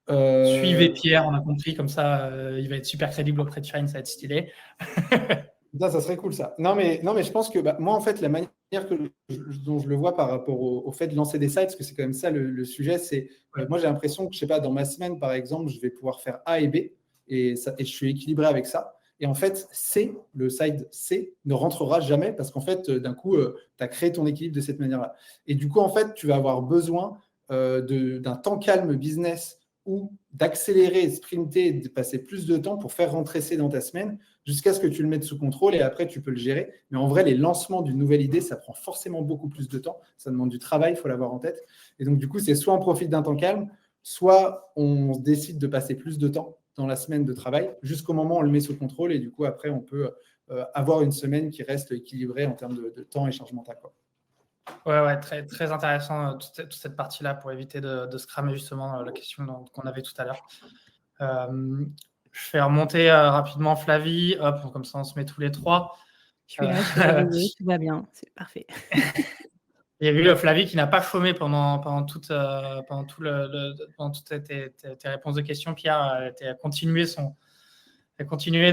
Speaker 1: Suivez Pierre, on a compris, comme ça, il va être super crédible auprès de Shine, ça va être stylé.
Speaker 3: Ça serait cool, ça. Non, mais je pense que moi, en fait, la manière dont je le vois par rapport au fait de lancer des sites, parce que c'est quand même ça le sujet, c'est moi j'ai l'impression que, je sais pas, dans ma semaine par exemple, je vais pouvoir faire A et B, et je suis équilibré avec ça. Et en fait, le side C ne rentrera jamais parce qu'en fait, d'un coup, tu as créé ton équilibre de cette manière-là. Et du coup, en fait, tu vas avoir besoin d'un temps calme business ou d'accélérer, sprinter, de passer plus de temps pour faire rentrer C dans ta semaine jusqu'à ce que tu le mettes sous contrôle et après, tu peux le gérer. Mais en vrai, les lancements d'une nouvelle idée, ça prend forcément beaucoup plus de temps. Ça demande du travail, il faut l'avoir en tête. Et donc, du coup, c'est soit on profite d'un temps calme, soit on décide de passer plus de temps dans la semaine de travail jusqu'au moment où on le met sous contrôle. Et du coup, après, on peut avoir une semaine qui reste équilibrée en termes de temps et charge mentale, quoi.
Speaker 1: Ouais, très, très intéressant toute cette partie-là pour éviter de se cramer justement la question qu'on avait tout à l'heure. Je fais remonter rapidement Flavie, hop, comme ça on se met tous les trois.
Speaker 2: Je suis là, je suis réveillée, tout va bien, c'est parfait.
Speaker 1: Il y a eu Flavie qui n'a pas chômé pendant toutes tes réponses de questions. Pierre a continué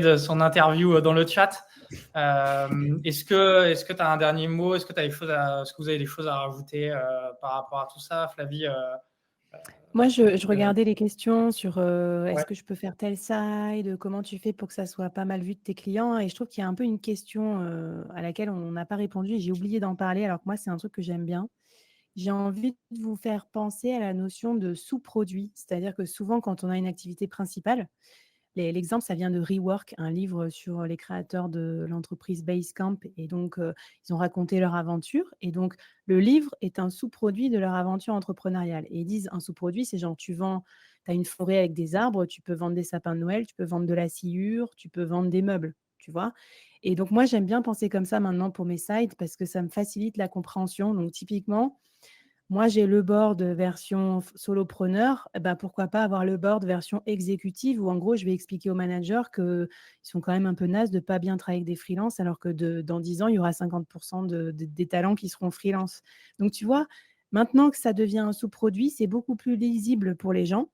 Speaker 1: de son interview dans le chat. Est-ce que tu as un dernier mot? Est-ce que vous avez des choses à rajouter par rapport à tout ça, Flavie?
Speaker 2: Moi, je regardais les questions sur
Speaker 1: Ouais.
Speaker 2: est-ce que je peux faire tel side, comment tu fais pour que ça soit pas mal vu de tes clients, et je trouve qu'il y a un peu une question à laquelle on n'a pas répondu et j'ai oublié d'en parler, alors que moi, c'est un truc que j'aime bien. J'ai envie de vous faire penser à la notion de sous-produit, c'est-à-dire que souvent, quand on a une activité principale, l'exemple, ça vient de Rework, un livre sur les créateurs de l'entreprise Basecamp. Et donc, ils ont raconté leur aventure. Et donc, le livre est un sous-produit de leur aventure entrepreneuriale. Et ils disent, un sous-produit, c'est genre, tu as une forêt avec des arbres, tu peux vendre des sapins de Noël, tu peux vendre de la sciure, tu peux vendre des meubles, tu vois. Et donc, moi, j'aime bien penser comme ça maintenant pour mes sites parce que ça me facilite la compréhension. Donc, typiquement, moi, j'ai le board version solopreneur. Eh ben, pourquoi pas avoir le board version exécutive où, en gros, je vais expliquer aux managers qu'ils sont quand même un peu nazes de ne pas bien travailler avec des freelances alors que dans 10 ans, il y aura 50% des talents qui seront freelance. Donc, tu vois, maintenant que ça devient un sous-produit, c'est beaucoup plus lisible pour les gens.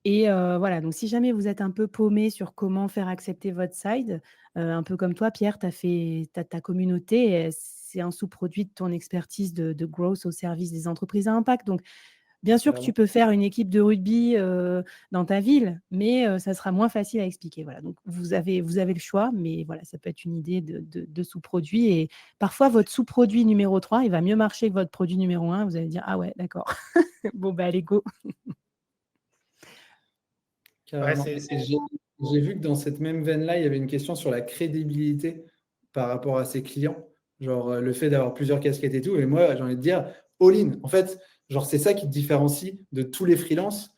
Speaker 2: Et voilà, donc si jamais vous êtes un peu paumé sur comment faire accepter votre side, un peu comme toi, Pierre, tu as fait ta communauté, c'est un sous-produit de ton expertise de growth au service des entreprises à impact. Donc, bien sûr que tu peux faire une équipe de rugby dans ta ville, mais ça sera moins facile à expliquer. Voilà, donc vous avez le choix, mais voilà, ça peut être une idée de sous-produit. Et parfois, votre sous-produit numéro 3, il va mieux marcher que votre produit numéro 1. Vous allez dire, ah ouais, d'accord. Bon, bah, allez, go.
Speaker 3: Carrément. J'ai vu que dans cette même veine-là, il y avait une question sur la crédibilité par rapport à ses clients. Genre le fait d'avoir plusieurs casquettes et tout. Et moi, j'ai envie de dire, all-in. En fait, genre c'est ça qui te différencie de tous les freelances.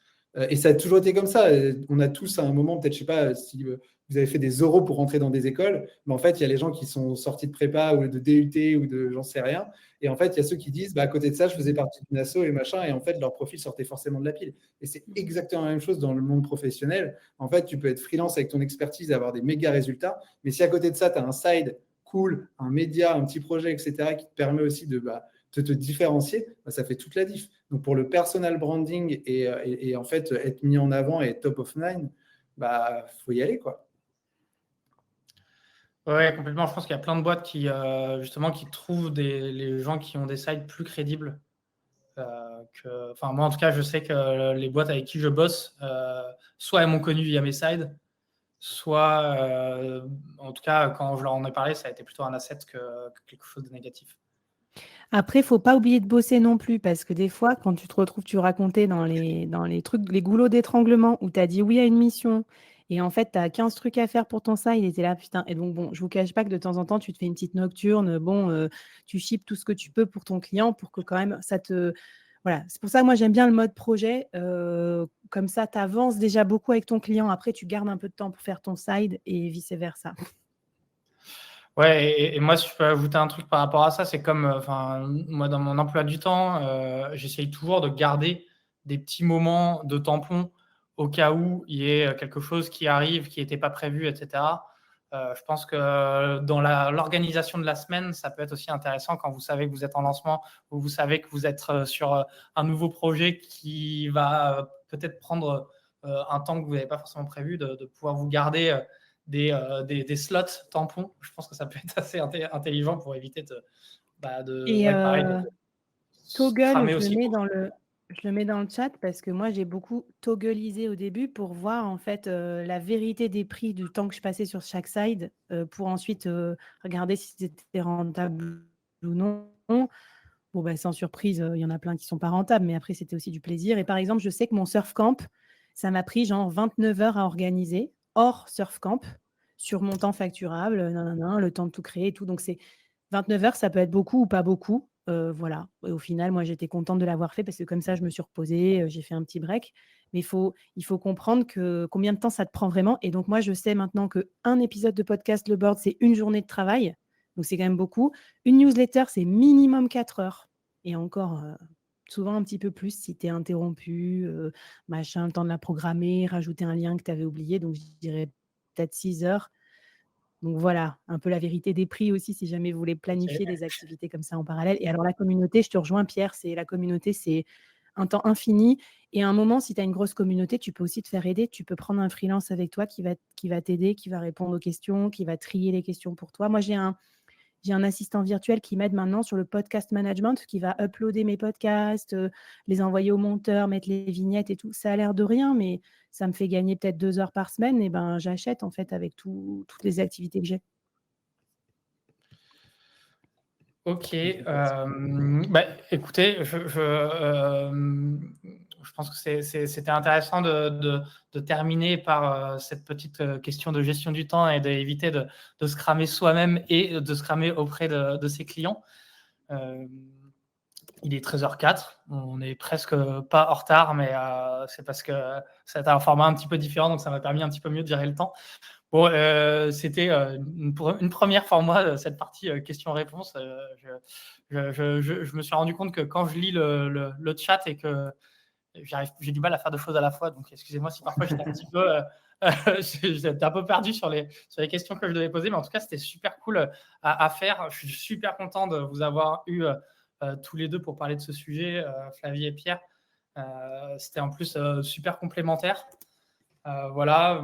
Speaker 3: Et ça a toujours été comme ça. On a tous à un moment, peut-être, je sais pas, si vous avez fait des euros pour rentrer dans des écoles, mais en fait, il y a les gens qui sont sortis de prépa ou de DUT ou de j'en sais rien. Et en fait, il y a ceux qui disent, bah, à côté de ça, je faisais partie d'une asso et machin. Et en fait, leur profil sortait forcément de la pile. Et c'est exactement la même chose dans le monde professionnel. En fait, tu peux être freelance avec ton expertise et avoir des méga résultats. Mais si à côté de ça, tu as un side cool, un média, un petit projet, etc., qui te permet aussi de te différencier, ça fait toute la diff. Donc, pour le personal branding et en fait, être mis en avant et être top of mind, faut y aller, quoi.
Speaker 1: Ouais, complètement. Je pense qu'il y a plein de boîtes justement, qui trouvent les gens qui ont des sites plus crédibles. Moi, en tout cas, je sais que les boîtes avec qui je bosse, soit elles m'ont connu via mes sides, soit, en tout cas, quand je leur en ai parlé, ça a été plutôt un asset que quelque chose de négatif.
Speaker 2: Après, il ne faut pas oublier de bosser non plus, parce que des fois, quand tu te retrouves, tu racontais dans les trucs, les goulots d'étranglement, où tu as dit oui à une mission, et en fait, tu as 15 trucs à faire pour ton side, il était là, putain. Et donc, bon, je ne vous cache pas que de temps en temps, tu te fais une petite nocturne, tu ships tout ce que tu peux pour ton client, pour que quand même, ça te... Voilà, c'est pour ça que moi, j'aime bien le mode projet. Comme ça, tu avances déjà beaucoup avec ton client. Après, tu gardes un peu de temps pour faire ton side et vice-versa.
Speaker 1: Ouais, et moi, si je peux ajouter un truc par rapport à ça, c'est comme, moi, dans mon emploi du temps, j'essaye toujours de garder des petits moments de tampon au cas où il y ait quelque chose qui arrive, qui n'était pas prévu, etc. Je pense que dans l'organisation de la semaine, ça peut être aussi intéressant quand vous savez que vous êtes en lancement ou vous savez que vous êtes sur un nouveau projet qui va peut-être prendre un temps que vous n'avez pas forcément prévu, de pouvoir vous garder des slots tampons. Je pense que ça peut être assez intelligent pour éviter
Speaker 2: Et
Speaker 1: pareil,
Speaker 2: Toggle,
Speaker 1: cramer
Speaker 2: je le
Speaker 1: aussi.
Speaker 2: mets dans le chat parce que moi, j'ai beaucoup togglisé au début pour voir en fait la vérité des prix du temps que je passais sur chaque side pour ensuite regarder si c'était rentable ou non. Bon, bah, sans surprise, il y en a plein qui sont pas rentables, mais après, c'était aussi du plaisir. Et par exemple, je sais que mon surf camp, ça m'a pris genre 29 heures à organiser, hors surf camp, sur mon temps facturable, le temps de tout créer et tout. Donc, c'est 29 heures, ça peut être beaucoup ou pas beaucoup. Voilà. Et au final, moi, j'étais contente de l'avoir fait parce que comme ça, je me suis reposée, j'ai fait un petit break. Mais il faut comprendre que combien de temps ça te prend vraiment. Et donc, moi, je sais maintenant qu'un épisode de podcast, le board, c'est une journée de travail. Donc, c'est quand même beaucoup. Une newsletter, c'est minimum 4 heures. Et encore, souvent un petit peu plus si tu es interrompu, machin, le temps de la programmer, rajouter un lien que tu avais oublié. Donc, je dirais peut-être 6 heures. Donc voilà, un peu la vérité des prix aussi, si jamais vous voulez planifier des activités comme ça en parallèle. Et alors la communauté, je te rejoins Pierre, la communauté, c'est un temps infini. Et à un moment, si tu as une grosse communauté, tu peux aussi te faire aider. Tu peux prendre un freelance avec toi qui va t'aider, qui va répondre aux questions, qui va trier les questions pour toi. Moi, j'ai un assistant virtuel qui m'aide maintenant sur le podcast management, qui va uploader mes podcasts, les envoyer au monteur, mettre les vignettes et tout. Ça a l'air de rien, mais ça me fait gagner peut-être 2 heures par semaine. Et ben, j'achète en fait avec toutes les activités que j'ai.
Speaker 1: Ok. Écoutez, je pense que c'était intéressant de terminer par cette petite question de gestion du temps et d'éviter de se cramer soi-même et de se cramer auprès de ses clients. Il est 13h04, on n'est presque pas en retard, mais c'est parce que c'est un format un petit peu différent, donc ça m'a permis un petit peu mieux de gérer le temps. Bon, c'était une première pour moi, cette partie questions-réponses. Je me suis rendu compte que quand je lis le chat et que j'ai du mal à faire deux choses à la fois, donc excusez-moi si parfois j'étais un petit peu, j'étais un peu perdu sur les questions que je devais poser, mais en tout cas, c'était super cool à faire. Je suis super content de vous avoir eu tous les deux pour parler de ce sujet, Flavie et Pierre. C'était en plus super complémentaire. Voilà.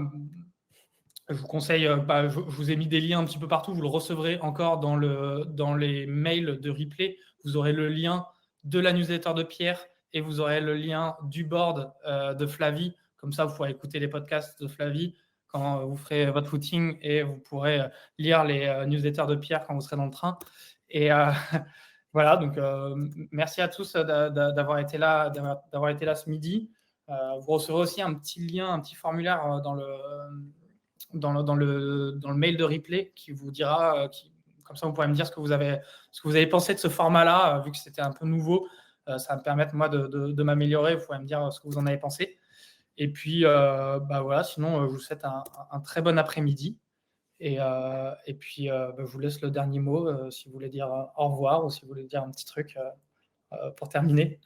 Speaker 1: Je vous conseille, je vous ai mis des liens un petit peu partout. Vous le recevrez encore dans les mails de replay. Vous aurez le lien de la newsletter de Pierre et vous aurez le lien du board de Flavie. Comme ça, vous pourrez écouter les podcasts de Flavie quand vous ferez votre footing et vous pourrez lire les newsletters de Pierre quand vous serez dans le train. Et voilà, donc merci à tous d'avoir été là ce midi. Vous recevrez aussi un petit lien, un petit formulaire dans le mail de replay qui vous dira, comme ça vous pourrez me dire ce que vous avez pensé de ce format-là, vu que c'était un peu nouveau. Ça va me permettre moi de m'améliorer. Vous pourrez me dire ce que vous en avez pensé. Et puis voilà, sinon je vous souhaite un très bon après-midi. Et puis je vous laisse le dernier mot si vous voulez dire au revoir ou si vous voulez dire un petit truc pour terminer.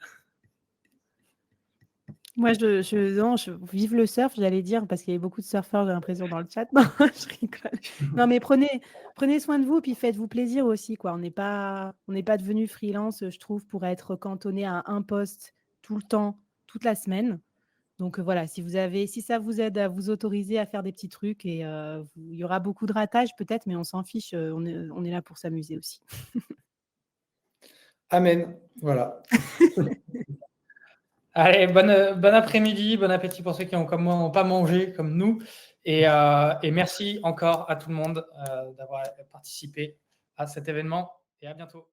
Speaker 2: Moi, vive le surf, j'allais dire, parce qu'il y avait beaucoup de surfeurs, j'ai l'impression, dans le chat. Non, je rigole. Non, mais prenez soin de vous, puis faites-vous plaisir aussi, quoi. On n'est pas devenu freelance, je trouve, pour être cantonné à un poste tout le temps, toute la semaine. Donc voilà, si ça vous aide à vous autoriser à faire des petits trucs, et il y aura beaucoup de ratage peut-être, mais on s'en fiche, on est là pour s'amuser aussi.
Speaker 3: Amen. Voilà.
Speaker 1: Allez, bon après-midi, bon appétit pour ceux qui ont, comme moi, n'ont pas mangé comme nous. Et merci encore à tout le monde d'avoir participé à cet événement. Et à bientôt.